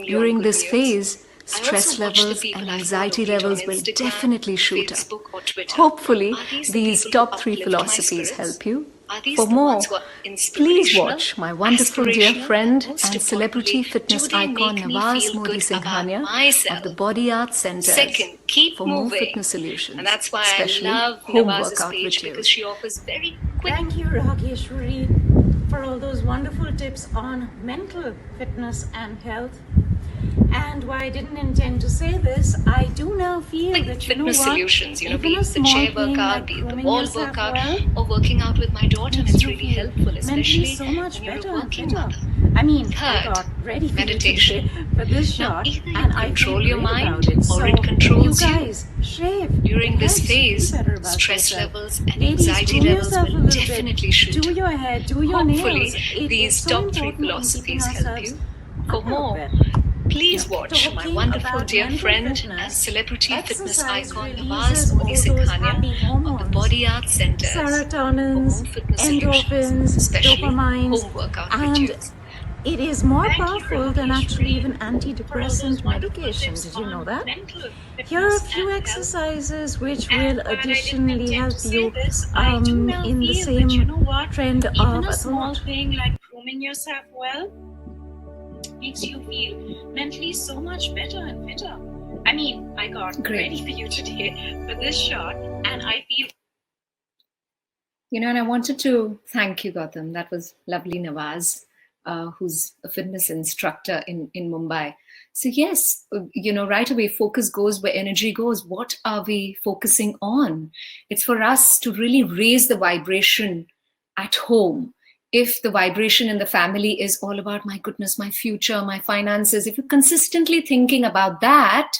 During this phase, stress levels and anxiety levels will definitely shoot up. Hopefully, these top 3 philosophies help you. For more, please watch my wonderful dear friend and celebrity fitness icon Nawaz Modi Singhania of the Body Art Centers for more fitness solutions, especially home workout with you. Thank you, Raageshwari, for all those wonderful tips on mental fitness and health. And while I didn't intend to say this, I do now feel that fitness solutions, be it the chair workout, be it the wall workout, or working out with my daughter, and it's really helpful, especially so much when you're better a working and mother. I mean, Third, I got ready for meditation. for this shot, Now, either you and I control feel your great mind about it. or So, it controls you you. guys, shave. During It this helps you phase, feel better about stress yourself. levels and Ladies, anxiety groom levels yourself a will little definitely bit. shoot Do up. your hair, do your Hopefully, nails. It these is so top 3 important in philosophies keeping help you. ourselves For up more, a bit. please watch my Talking wonderful about dear mental friend and fitness, celebrity fitness exercise icon releases Nawaz Modi all those happy Singhania of the hormones, Body Art Centers for serotonins, home fitness endorphins, solutions, especially dopamines, home workout and rituals. it is more powerful than actually even antidepressant medication. Did you know that? Here are a few exercises which will additionally help you in the same trend of Even a a small thought. thing like grooming yourself well makes you feel mentally so much better and fitter. I mean, I got ready for you today for this shot, and I feel. And I wanted to thank you, Gautam. That was lovely, Nawaz, who's a fitness instructor in Mumbai. So yes, right away, focus goes where energy goes. What are we focusing on? It's for us to really raise the vibration at home. If the vibration in the family is all about, my goodness, my future, my finances, if you're consistently thinking about that,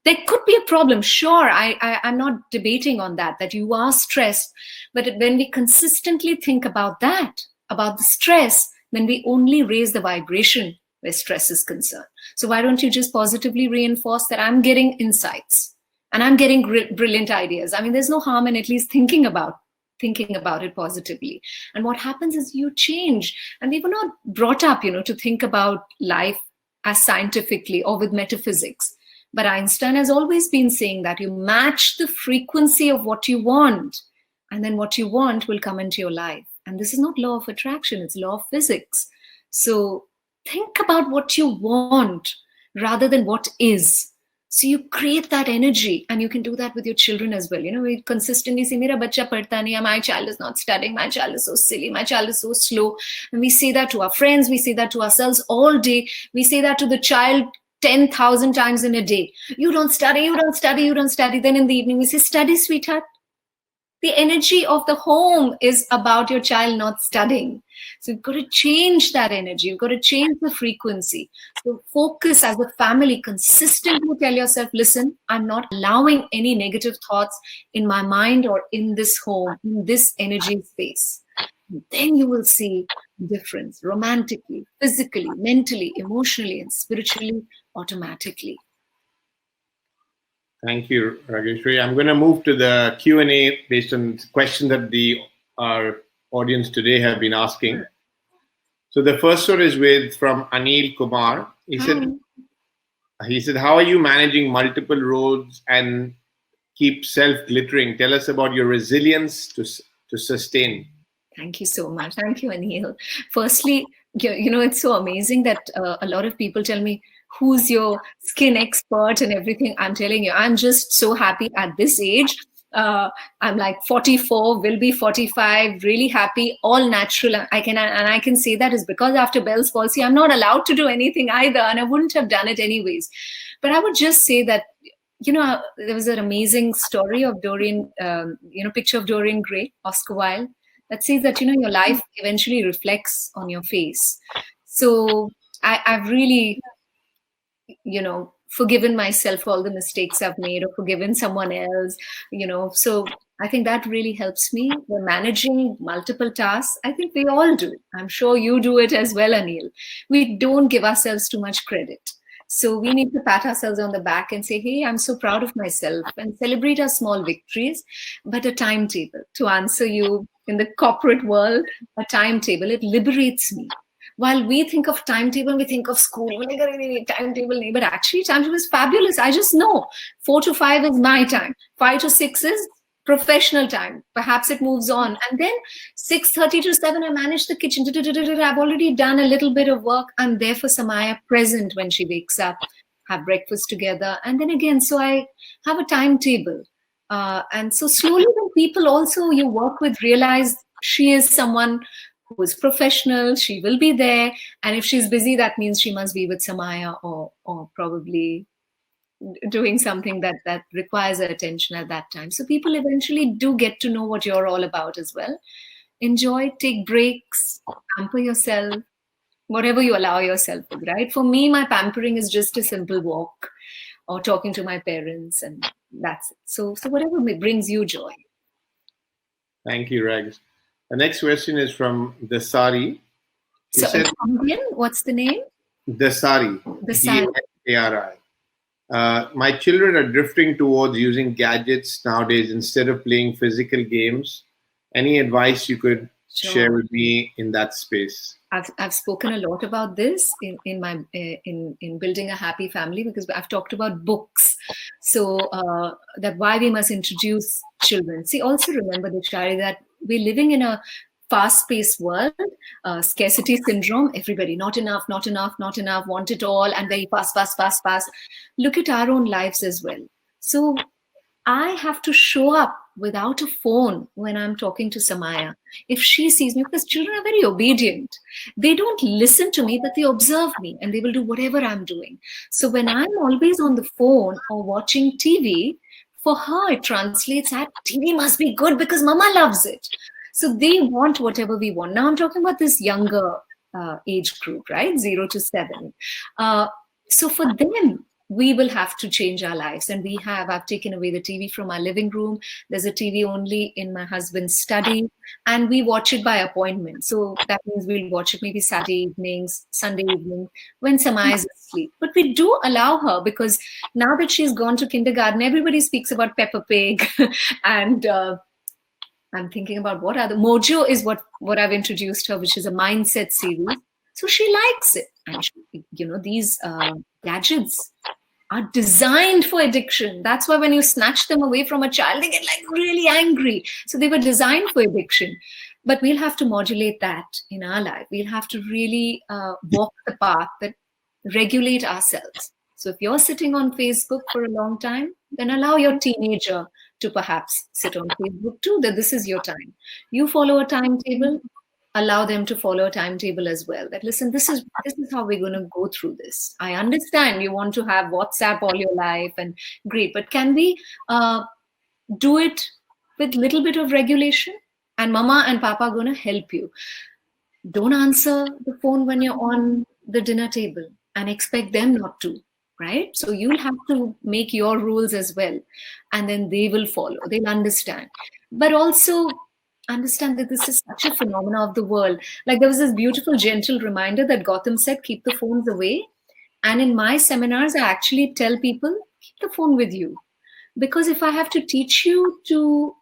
there could be a problem. Sure, I'm not debating on that you are stressed. But when we consistently think about that, about the stress, then we only raise the vibration where stress is concerned. So why don't you just positively reinforce that I'm getting insights and I'm getting brilliant ideas? I mean, there's no harm in at least thinking about it positively. And what happens is you change. And we were not brought up, to think about life as scientifically or with metaphysics. But Einstein has always been saying that you match the frequency of what you want, and then what you want will come into your life. And this is not law of attraction, it's law of physics. So think about what you want rather than what is. So you create that energy, and you can do that with your children as well. We consistently say, "Mera bacha padhta nahi hai, my child is not studying, my child is so silly, my child is so slow." And we say that to our friends, we say that to ourselves all day. We say that to the child 10,000 times in a day. You don't study, you don't study, you don't study. Then in the evening, we say, "Study, sweetheart." The energy of the home is about your child not studying. So you've got to change that energy. You've got to change the frequency. So focus as a family, consistently tell yourself, listen, I'm not allowing any negative thoughts in my mind or in this home, in this energy space. And then you will see difference romantically, physically, mentally, emotionally, and spiritually, automatically. Thank you, Raageshwari. I'm going to move to the Q&A based on the question that our audience today have been asking. So the first one is from Anil Kumar. He said, how are you managing multiple roles and keep self-glittering? Tell us about your resilience to sustain. Thank you so much. Thank you, Anil. Firstly, it's so amazing that a lot of people tell me, who's your skin expert and everything. I'm telling you, I'm just so happy at this age. I'm like 44, will be 45, really happy, all natural. I can say that is because after Bell's palsy, I'm not allowed to do anything either, and I wouldn't have done it anyways. But I would just say that, there was an amazing story of Dorian, picture of Dorian Gray, Oscar Wilde, that says that, your life eventually reflects on your face. So I've really, forgiven myself for all the mistakes I've made, or forgiven someone else, so I think that really helps me. We're managing multiple tasks. I think we all do. I'm sure you do it as well, Anil. We don't give ourselves too much credit. So we need to pat ourselves on the back and say, hey, I'm so proud of myself, and celebrate our small victories. But a timetable, to answer you, in the corporate world, a timetable, it liberates me. While we think of timetable, we think of school, timetable, but actually timetable is fabulous. I just know 4 to 5 is my time, 5 to 6 is professional time. Perhaps it moves on, and then 6:30 to 7 I manage the kitchen. I've already done a little bit of work. I'm there for Samaya, present when she wakes up, have breakfast together, and then again, so I have a timetable. And so slowly, when people also you work with realize she is someone who is professional, she will be there, and if she's busy, that means she must be with Samaya, or probably doing something that requires her attention at that time. So people eventually do get to know what you're all about as well. Enjoy, take breaks, pamper yourself, whatever you allow yourself with, right? For me, my pampering is just a simple walk or talking to my parents, and that's it. So whatever brings you joy. Thank you, Rags. The next question is from Dasari. So what's the name? Dasari. Dasari. D-A-R-I. My children are drifting towards using gadgets nowadays instead of playing physical games. Any advice you could share with me in that space? I've spoken a lot about this in my in building a happy family, because I've talked about books. So that why we must introduce children. See, also remember, Dictionary, that we're living in a fast-paced world, scarcity syndrome, everybody, not enough, want it all, and very fast. Look at our own lives as well. So I have to show up without a phone when I'm talking to Samaya. If she sees me, because children are very obedient. They don't listen to me, but they observe me, and they will do whatever I'm doing. So when I'm always on the phone or watching TV, for her it translates at TV must be good because mama loves it. So they want whatever we want. Now I'm talking about this younger age group, right? 0 to 7. So for them, we will have to change our lives. And I've taken away the TV from our living room. There's a TV only in my husband's study, and we watch it by appointment. So that means we'll watch it maybe Saturday evenings, Sunday evening, when Samaya is asleep. But we do allow her, because now that she's gone to kindergarten, everybody speaks about Peppa Pig and I'm thinking about what other Mojo is what I've introduced her, which is a mindset series. So she likes it, and these gadgets are designed for addiction. That's why when you snatch them away from a child, they get like really angry. So they were designed for addiction. But we'll have to modulate that in our life. We'll have to really walk the path that regulate ourselves. So if you're sitting on Facebook for a long time, then allow your teenager to perhaps sit on Facebook too, that this is your time. You follow a timetable, allow them to follow a timetable as well. That listen, this is how we're going to go through this. I understand you want to have WhatsApp all your life, and great, but can we do it with little bit of regulation? And mama and papa are going to help you. Don't answer the phone when you're on the dinner table and expect them not to. Right? So you'll have to make your rules as well, and then they will follow. They'll understand. But also understand that this is such a phenomenon of the world. Like there was this beautiful, gentle reminder that Gautam said, keep the phones away. And in my seminars, I actually tell people, keep the phone with you. Because if I have to teach you to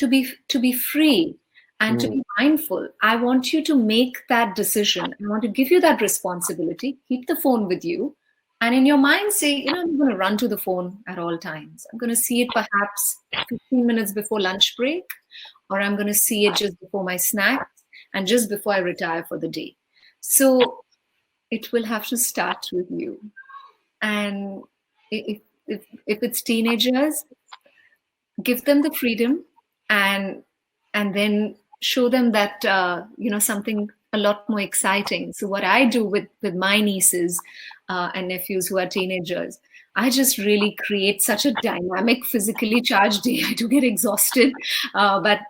be free and to be mindful, I want you to make that decision. I want to give you that responsibility. Keep the phone with you. And in your mind, say, I'm going to run to the phone at all times. I'm going to see it perhaps 15 minutes before lunch break, or I'm going to see it just before my snacks and just before I retire for the day. So it will have to start with you. And if it's teenagers, give them the freedom and then show them that, something a lot more exciting. So what I do with my nieces and nephews who are teenagers, I just really create such a dynamic, physically charged day. I do get exhausted, but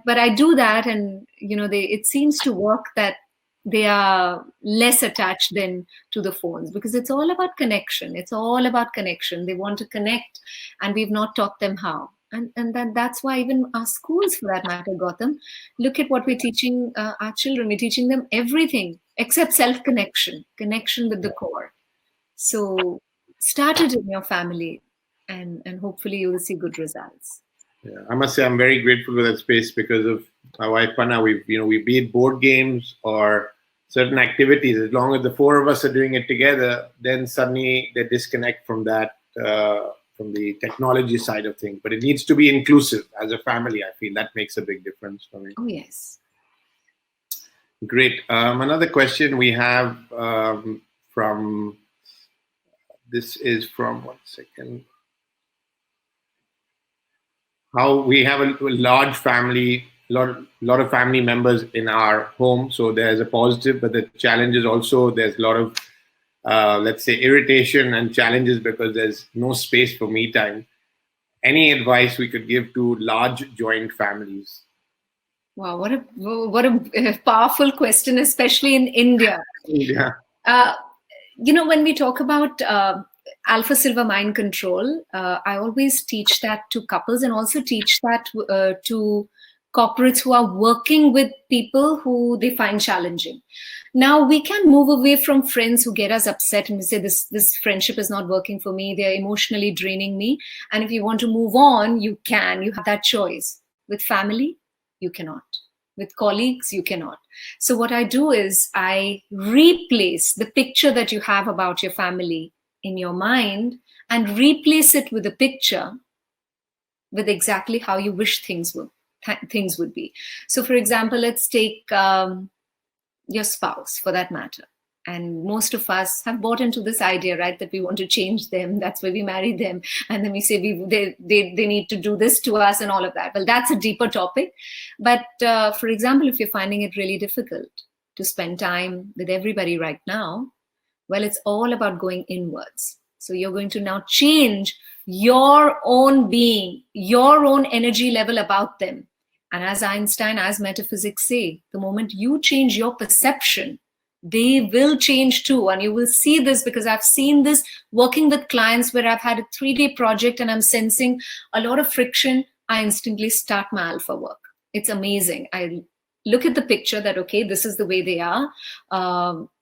I do that, and it seems to work. That they are less attached then to the phones, because it's all about connection. It's all about connection. They want to connect, and we've not taught them how. And that's why even our schools, for that matter, Gautam, look at what we're teaching our children. We're teaching them everything except self-connection, connection with the core. So start it in your family, and hopefully you will see good results. Yeah, I must say I'm very grateful for that space because of my wife Panna. We be it board games or certain activities, as long as the four of us are doing it together, then suddenly they disconnect from that, from the technology side of things. But it needs to be inclusive as a family. I feel that makes a big difference for me. Oh, yes. Great. Another question we have from, this is from, 1 second. How we have a large family, lot of family members in our home. So there's a positive, but the challenge is also there's a lot of, let's say, irritation and challenges because there's no space for me time. Any advice we could give to large joint families? Wow, what a powerful question, especially in India. Yeah. When we talk about Alpha Silver mind control, I always teach that to couples, and also teach that to corporates who are working with people who they find challenging. Now, we can move away from friends who get us upset and we say, this friendship is not working for me, they're emotionally draining me. And if you want to move on, you have that choice. With family, you cannot. With colleagues, you cannot. So what I do is I replace the picture that you have about your family in your mind and replace it with a picture with exactly how you wish things would be. So for example, let's take your spouse, for that matter. And most of us have bought into this idea, right, that we want to change them. That's why we marry them. And then we say they need to do this to us and all of that. Well, that's a deeper topic. But for example, if you're finding it really difficult to spend time with everybody right now, well, it's all about going inwards. So you're going to now change your own being, your own energy level about them. And as Einstein, as metaphysics say, the moment you change your perception, they will change too. And you will see this, because I've seen this working with clients where I've had a 3-day project and I'm sensing a lot of friction. I instantly start my alpha work. It's amazing. I look at the picture that, okay, this is the way they are.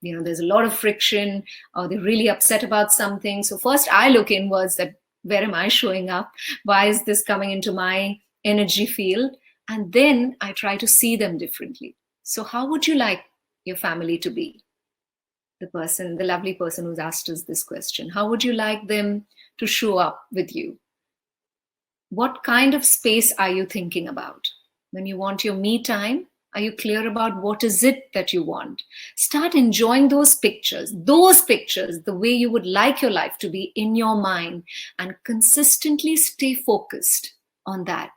There's a lot of friction. They're really upset about something. So first I look inwards, that where am I showing up? Why is this coming into my energy field? And then I try to see them differently. So how would you like your family to be? The lovely person who's asked us this question. How would you like them to show up with you? What kind of space are you thinking about? When you want your me time, are you clear about what is it that you want? Start enjoying those pictures, the way you would like your life to be in your mind, and consistently stay focused on that.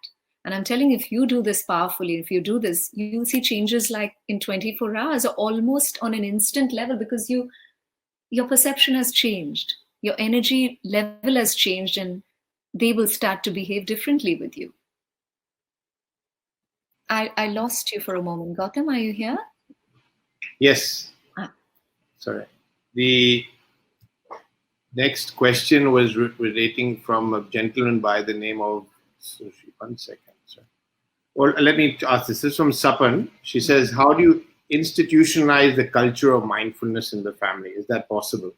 And I'm telling you, if you do this powerfully, if you do this, you'll see changes like in 24 hours or almost on an instant level, because your perception has changed, your energy level has changed, and they will start to behave differently with you. I lost you for a moment. Gautam, are you here? Yes. Sorry. The next question was relating from a gentleman by the name of, 1 second. Well, let me ask this. This is from Sapan. She says, how do you institutionalize the culture of mindfulness in the family? Is that possible?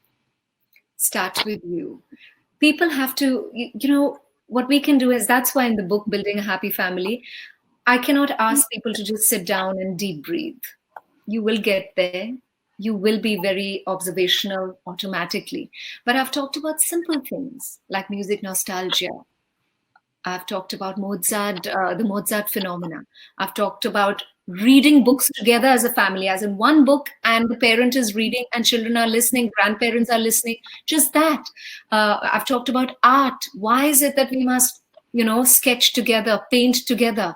Start with you. People have to, what we can do is, that's why in the book, Building a Happy Family, I cannot ask people to just sit down and deep breathe. You will get there. You will be very observational automatically. But I've talked about simple things like music nostalgia. I've talked about Mozart, the Mozart phenomena. I've talked about reading books together as a family, as in one book, and the parent is reading and children are listening, grandparents are listening, just that. I've talked about art. Why is it that we must, sketch together, paint together?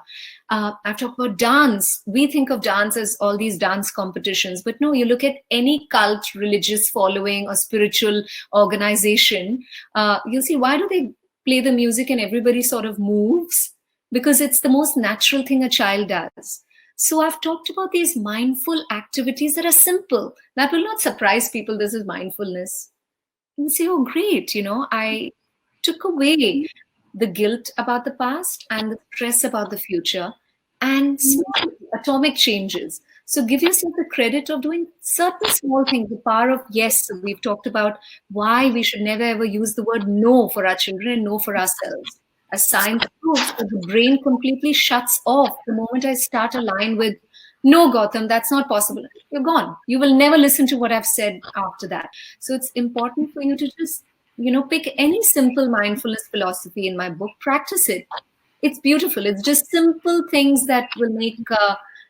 I've talked about dance. We think of dance as all these dance competitions, but no, you look at any cult, religious following or spiritual organization, you'll see, why do they play the music and everybody sort of moves? Because it's the most natural thing a child does. So I've talked about these mindful activities that are simple, that will not surprise people. This is mindfulness. And say, oh, great, I took away the guilt about the past and the stress about the future and small atomic changes. So give yourself the credit of doing certain small things. The power of yes. So we've talked about why we should never ever use the word no for our children and no for ourselves. As science proves that the brain completely shuts off the moment I start a line with, no, Gautam, that's not possible. You're gone. You will never listen to what I've said after that. So it's important for you to just, pick any simple mindfulness philosophy in my book, practice it. It's beautiful. It's just simple things that will make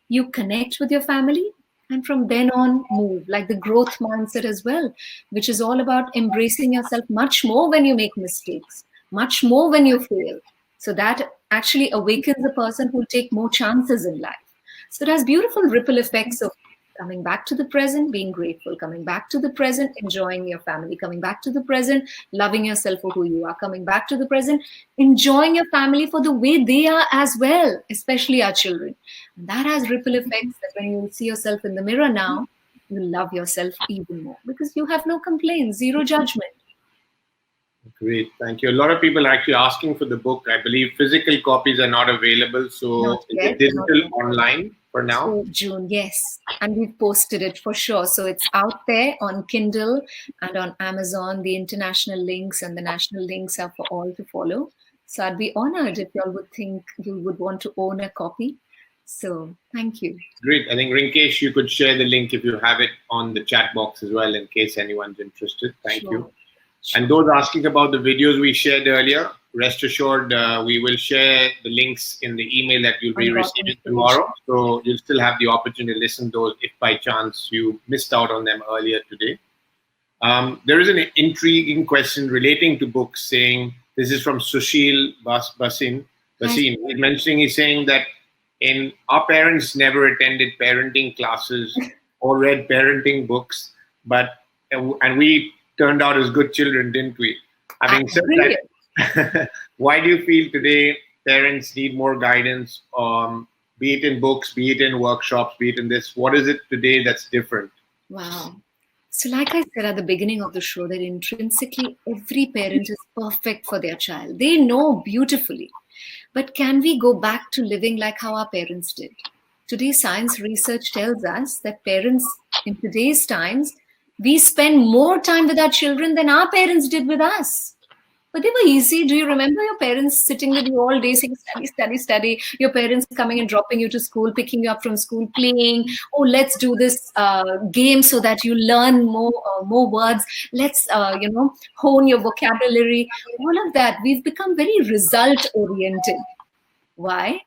you connect with your family. And from then on, move, like the growth mindset as well, which is all about embracing yourself much more when you make mistakes, much more when you fail. So that actually awakens a person who will take more chances in life. So it has beautiful ripple effects of coming back to the present, being grateful, coming back to the present, enjoying your family, coming back to the present, loving yourself for who you are, coming back to the present, enjoying your family for the way they are as well, especially our children. And that has ripple effects that when you see yourself in the mirror now, you love yourself even more because you have no complaints, zero judgment. Great, thank you. A lot of people are actually asking for the book. I believe physical copies are not available, so is it digital online for now? So June, yes. And we've posted it for sure. So it's out there on Kindle and on Amazon. The international links and the national links are for all to follow. So I'd be honored if y'all would think you would want to own a copy. So thank you. Great. I think Rinkesh, you could share the link if you have it on the chat box as well in case anyone's interested. Thank you. And those asking about the videos we shared earlier, rest assured we will share the links in the email that you'll be receiving tomorrow. So you'll still have the opportunity to listen to those if by chance you missed out on them earlier today. There is an intriguing question relating to books saying, this is from Sushil Basin. He's saying that our parents never attended parenting classes or read parenting books, and we turned out as good children, didn't we? Having said that, why do you feel today parents need more guidance, be it in books, be it in workshops, be it in this? What is it today that's different? Wow. So like I said at the beginning of the show, that intrinsically every parent is perfect for their child. They know beautifully. But can we go back to living like how our parents did? Today, science research tells us that parents in today's times, we spend more time with our children than our parents did with us. But they were easy. Do you remember your parents sitting with you all day saying, study, study, study? Your parents coming and dropping you to school, picking you up from school, playing. Oh, let's do this game so that you learn more words. Let's, hone your vocabulary. All of that. We've become very result-oriented. Why?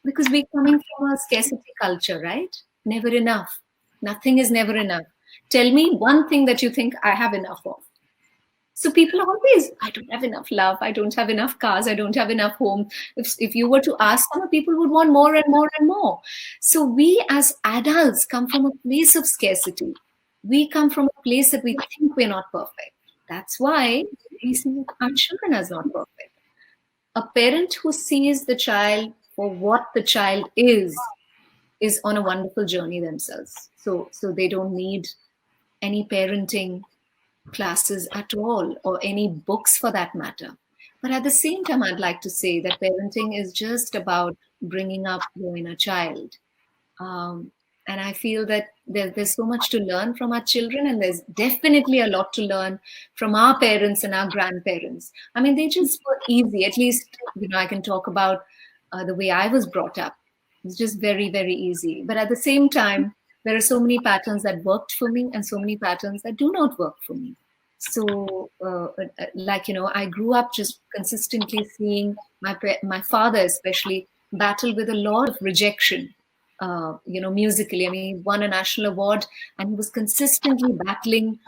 Because we're coming from a scarcity culture, right? Never enough. Nothing is never enough. Tell me one thing that you think I have enough of. So people are always, I don't have enough love. I don't have enough cars. I don't have enough home. If you were to ask some, people would want more and more and more. So we as adults come from a place of scarcity. We come from a place that we think we're not perfect. That's why we see our children as not perfect. A parent who sees the child for what the child is on a wonderful journey themselves. So they don't need any parenting classes at all, or any books for that matter. But at the same time, I'd like to say that parenting is just about bringing up your inner child. And I feel that there's so much to learn from our children, and there's definitely a lot to learn from our parents and our grandparents. I mean, they just were easy. At least, I can talk about the way I was brought up. It's just very, very easy. But at the same time, there are so many patterns that worked for me and so many patterns that do not work for me. So, I grew up just consistently seeing my father especially battle with a lot of rejection, musically. I mean, he won a national award and he was consistently battling,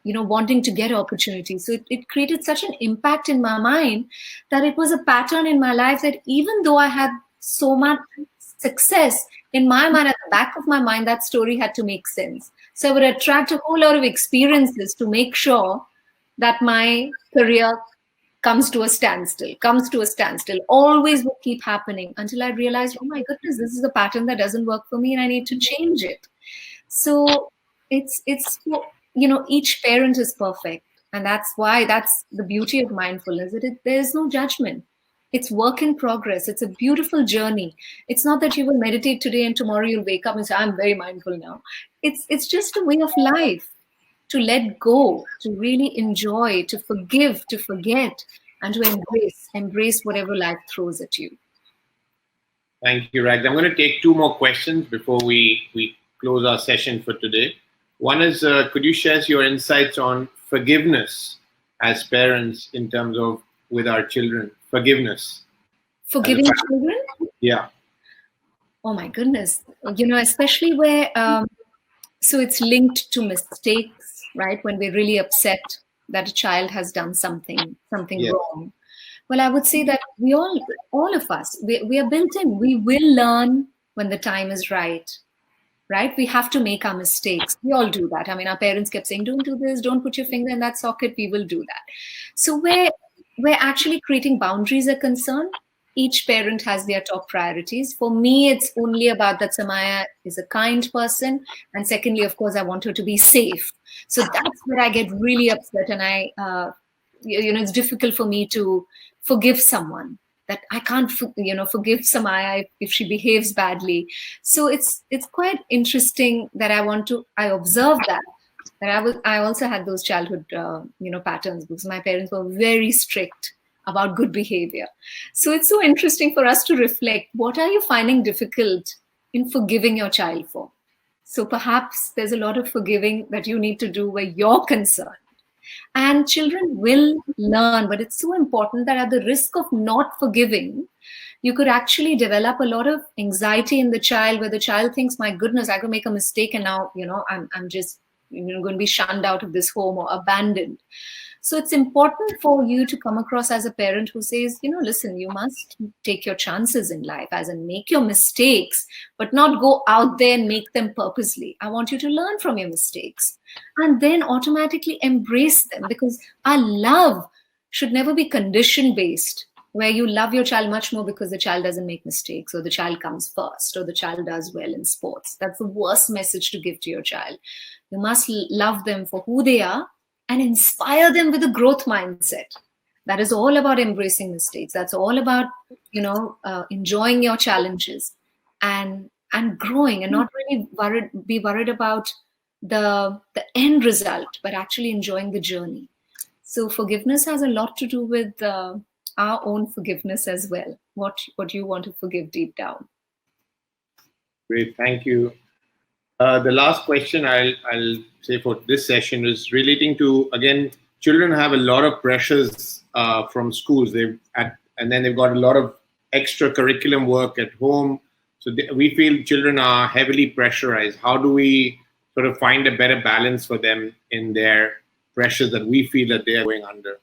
wanting to get opportunities. So it created such an impact in my mind that it was a pattern in my life that even though I had so much success, in my mind, at the back of my mind, that story had to make sense. So I would attract a whole lot of experiences to make sure that my career comes to a standstill, always would keep happening until I realized, oh my goodness, this is a pattern that doesn't work for me and I need to change it. So it's each parent is perfect. And that's the beauty of mindfulness. There's no judgment. It's work in progress. It's a beautiful journey. It's not that you will meditate today and tomorrow you'll wake up and say, I'm very mindful now. It's just a way of life, to let go, to really enjoy, to forgive, to forget, and to embrace whatever life throws at you. Thank you, Rags. I'm going to take 2 more questions before we close our session for today. One is, could you share your insights on forgiveness as parents in terms of with our children? Forgiveness. Forgiving children? Yeah. Oh my goodness. Especially where, so it's linked to mistakes, right? When we're really upset that a child has done something wrong. Well, I would say that we all of us, we are built in. We will learn when the time is right. Right? We have to make our mistakes. We all do that. I mean, our parents kept saying, don't do this, don't put your finger in that socket. We will do that. So where actually creating boundaries are concerned, each parent has their top priorities. For me, it's only about that Samaya is a kind person. And secondly, of course, I want her to be safe. So that's where I get really upset. And it's difficult for me to forgive someone, that I can't, forgive Samaya if she behaves badly. So it's quite interesting that I observe that I also had those childhood, patterns, because my parents were very strict about good behavior. So it's so interesting for us to reflect, what are you finding difficult in forgiving your child for? So perhaps there's a lot of forgiving that you need to do where you're concerned. And children will learn, but it's so important that at the risk of not forgiving, you could actually develop a lot of anxiety in the child, where the child thinks, my goodness, I could make a mistake and now, I'm just going to be shunned out of this home or abandoned. So it's important for you to come across as a parent who says, listen, you must take your chances in life, as in make your mistakes, but not go out there and make them purposely. I want you to learn from your mistakes and then automatically embrace them, because our love should never be condition based, where you love your child much more because the child doesn't make mistakes, or the child comes first, or the child does well in sports. That's the worst message to give to your child. You must love them for who they are and inspire them with a growth mindset. That is all about embracing mistakes. That's all about, enjoying your challenges and growing, and not really be worried about the end result, but actually enjoying the journey. So forgiveness has a lot to do with our own forgiveness as well. What you want to forgive deep down. Great, thank you. The last question I'll say for this session is relating to, again, children have a lot of pressures from schools. And then they've got a lot of extra curriculum work at home. So we feel children are heavily pressurized. How do we sort of find a better balance for them in their pressures that we feel that they are going under,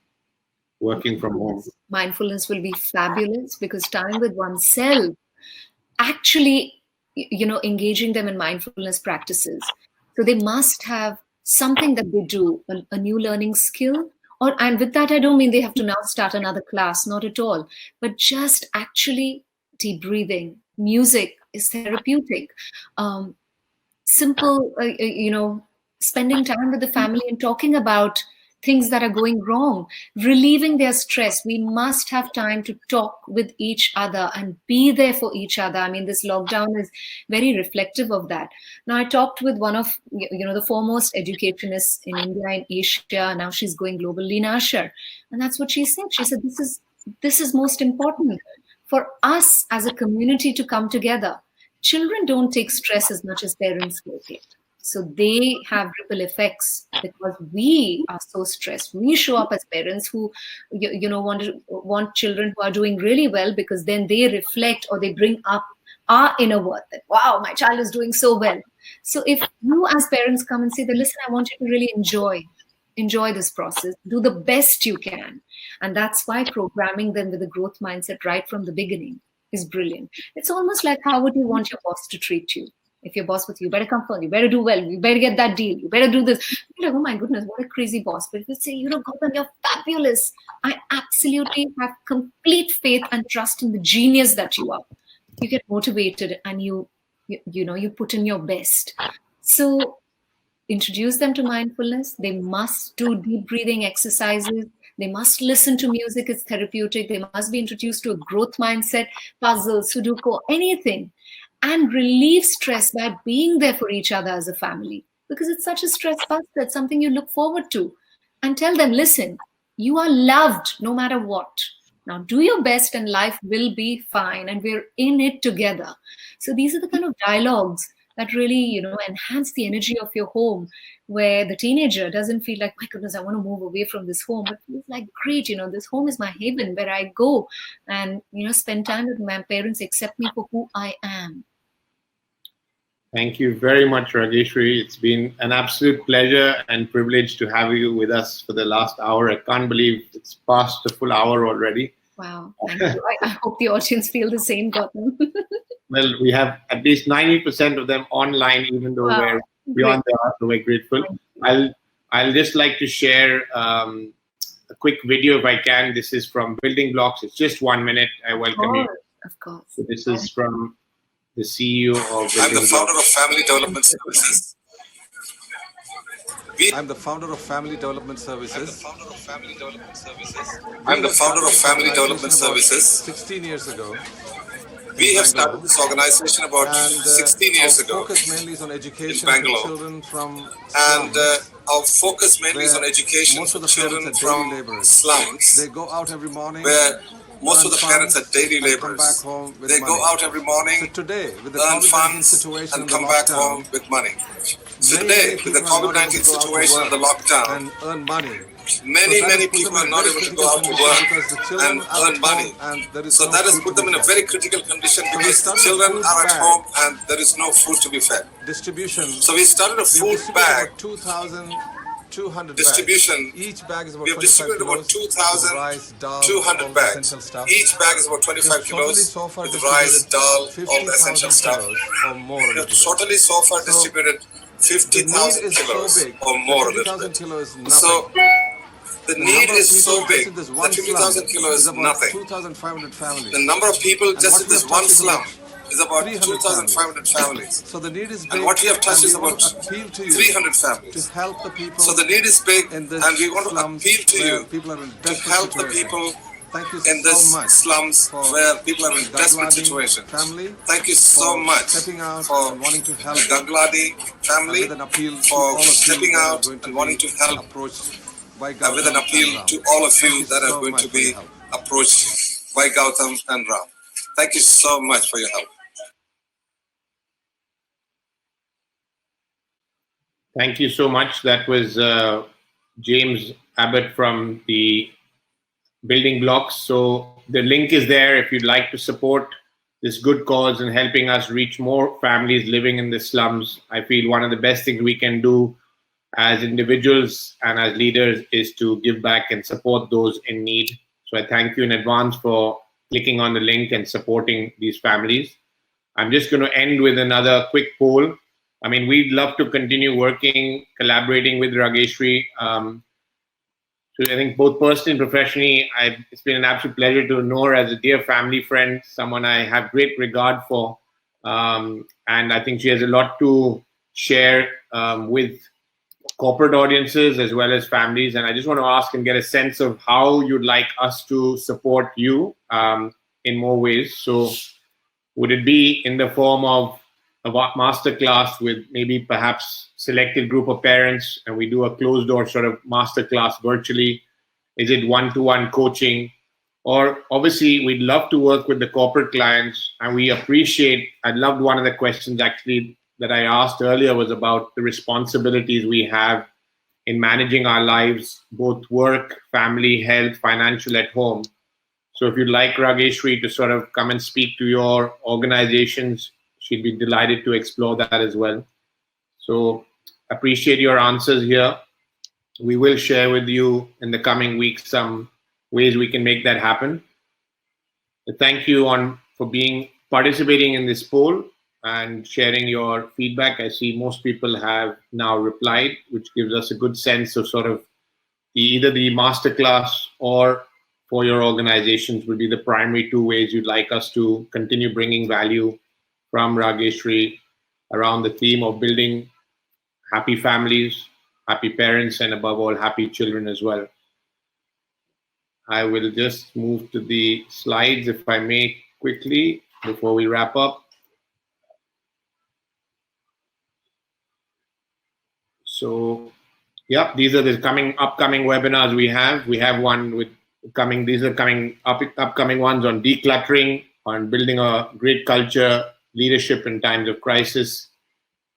working from home? Mindfulness will be fabulous, because time with oneself, actually, engaging them in mindfulness practices. So they must have something that they do, a new learning skill. And with that, I don't mean they have to now start another class, not at all. But just actually deep breathing. Music is therapeutic. Simple, spending time with the family and talking about things that are going wrong, relieving their stress. We must have time to talk with each other and be there for each other. I mean, this lockdown is very reflective of that. Now, I talked with one of the foremost educationists in India and Asia. Now she's going global, Leena Asher. And that's what she said. She said, this is most important for us as a community to come together. Children don't take stress as much as parents take it. So they have ripple effects because we are so stressed. We show up as parents who, want children who are doing really well, because then they reflect or they bring up our inner worth that, wow, my child is doing so well. So if you as parents come and say that, listen, I want you to really enjoy this process, do the best you can. And that's why programming them with a growth mindset right from the beginning is brilliant. It's almost like, how would you want your boss to treat you? If your boss with you, better come first, you better do well, you better get that deal, you better do this. You're like, oh my goodness, what a crazy boss. But if you say, Gautam, you're fabulous. I absolutely have complete faith and trust in the genius that you are. You get motivated and you put in your best. So introduce them to mindfulness. They must do deep breathing exercises. They must listen to music. It's therapeutic. They must be introduced to a growth mindset, puzzle, Sudoku, anything, and relieve stress by being there for each other as a family, because it's such a stress buster. It's something you look forward to. And tell them, listen, you are loved no matter what. Now do your best and life will be fine, and we're in it together. So these are the kind of dialogues that really, enhance the energy of your home, where the teenager doesn't feel like, my goodness, I want to move away from this home, but feels like, great, this home is my haven where I go and, spend time with my parents, accept me for who I am. Thank you very much, Raageshwari. It's been an absolute pleasure and privilege to have you with us for the last hour. I can't believe it's past the full hour already. Wow, thank you. I hope the audience feel the same, Gautam. Well, we have at least 90% of them online, even though we're beyond the hour, so we're grateful. I'll just like to share a quick video if I can. This is from Building Blocks. It's just 1 minute. I welcome you. Of course. So this is from the CEO of Building I'm the founder of Family Development Services. I'm the founder of Family Development Services. I'm the founder of Family Development Services. 16 years ago. We have started this organization about 16 years ago our focus mainly is on education in Bangalore. for children from And our focus mainly is on education most of for the children parents are daily from laborers. slums, They go out every morning, where most of the earn parents are funds, daily and come laborers. back home with They money. go out every So morning, today, with the earn COVID-19 funds, situation and and the come back lockdown, home with money. So many today, with the people are not COVID-19 able to go out to situation and the work lockdown, and earn money. many people are not able to go out to work because the children and are earn at money. home and there is So no that has food put to them be in a fed. very critical condition we because the started a children food are at bag. home and there is no food to be fed. Distribution. So we started a We food distributed bag about 2,200 distribution. bags. Each bag is about We have 25 distributed about kilos with rice, dal, all 2,200 the bags. essential stuff. Each bag is about 25 kilos so far with rice, distributed dal, all the 50,000 essential stuff. kilos or more a We have little bit. totally so far So, distributed The need 50,000 is so kilos big or more a that little 50,000 bit. kilos is nothing. So the need number of is so people big just in this that one 50,000 slum kilos is is about nothing. 2,500 families. The number of people And just what in we this have one touched is slum about is about 300 2,500 families. So the need is big, And what we have touched and is we want about to appeal to you 300 to families. help the people. So the need is big, in this and we want to slums appeal to where you people are in to desperate help the situation. people Thank you in so this much slums for where people are in desperate Gagladi situation. family, Thank you so for much stepping out for and wanting to help, the Gagladi family with an appeal to for all of you stepping that are out going to and wanting be to help, approached by with Gautam an appeal and Ram. to all of Thank you that so are going much to for your be help. approached by Gautam and Ram. Thank you so much for your help. Thank you so much. That was James Abbott from the Building Blocks. So the link is there if you'd like to support this good cause and helping us reach more families living in the slums. I feel one of the best things we can do as individuals and as leaders is to give back and support those in need. So I thank you in advance for clicking on the link and supporting these families. I'm just going to end with another quick poll. I mean, we'd love to continue working, collaborating with Raageshwari. So I think both personally and professionally, it's been an absolute pleasure to know her as a dear family friend, someone I have great regard for. And I think she has a lot to share with corporate audiences as well as families. And I just want to ask and get a sense of how you'd like us to support you in more ways. So would it be in the form of a masterclass with maybe perhaps selected group of parents and we do a closed door sort of masterclass virtually? Is it one-to-one coaching? Or obviously we'd love to work with the corporate clients, and we appreciate, I loved one of the questions actually that I asked earlier was about the responsibilities we have in managing our lives, both work, family, health, financial at home. So if you'd like Raageshwari to sort of come and speak to your organizations, she'd be delighted to explore that as well. So appreciate your answers here. We will share with you in the coming weeks some ways we can make that happen. Thank you for participating in this poll. and sharing your feedback. I see most people have now replied, which gives us a good sense of sort of either the masterclass or for your organizations would be the primary two ways you'd like us to continue bringing value from Raageshwari around the theme of building happy families, happy parents, and above all, happy children as well. I will just move to the slides, if I may, quickly before we wrap up. So, yeah, these are the upcoming webinars we have. We have one with coming. These are upcoming ones on decluttering, on building a great culture, leadership in times of crisis.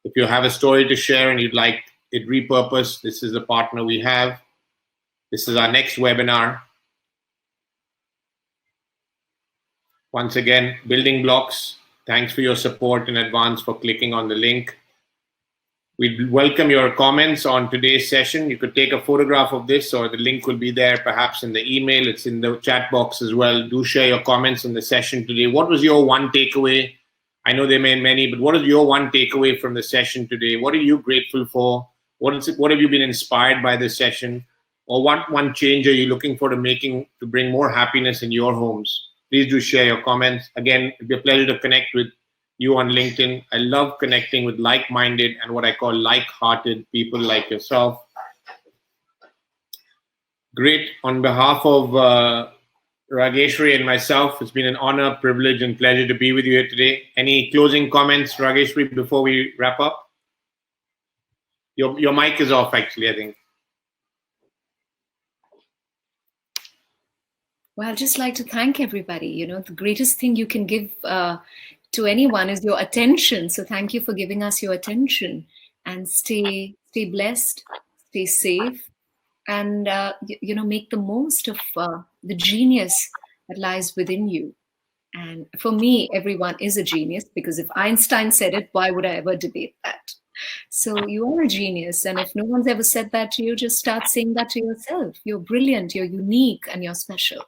If you have a story to share and you'd like it repurposed, this is the partner we have. This is our next webinar. Once again, building blocks. Thanks for your support in advance for clicking on the link. We'd welcome your comments on today's session. You could take a photograph of this, or the link will be there perhaps in the email. It's in the chat box as well. Do share your comments in the session today. What was your one takeaway? I know there may be many, but what is your one takeaway from the session today? What are you grateful for? What have you been inspired by this session? Or what one change are you looking for to bring more happiness in your homes? Please do share your comments. Again, it'd be a pleasure to connect with you on LinkedIn. I love connecting with like-minded and what I call like-hearted people like yourself. Great. On behalf of Raageshwari and myself, it's been an honor, privilege, and pleasure to be with you here today. Any closing comments, Raageshwari, before we wrap up? Your mic is off, actually, I think. Well, I'd just like to thank everybody. You know, the greatest thing you can give to anyone is your attention. So thank you for giving us your attention, and stay blessed, stay safe, and make the most of the genius that lies within you. And for me, everyone is a genius, because if Einstein said it, why would I ever debate that? So you are a genius, and if no one's ever said that to you, just start saying that to yourself. You're brilliant, you're unique, and you're special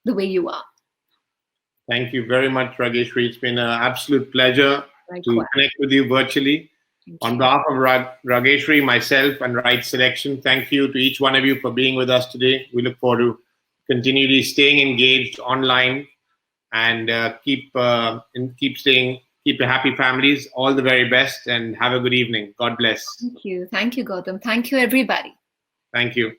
the way you are. Thank you very much, Raageshwari. It's been an absolute pleasure to connect with you virtually. On behalf of Raageshwari, myself, and Right Selection, thank you to each one of you for being with us today. We look forward to continually staying engaged online, and keep happy families. All the very best, and have a good evening. God bless. Thank you, Gautam. Thank you, everybody. Thank you.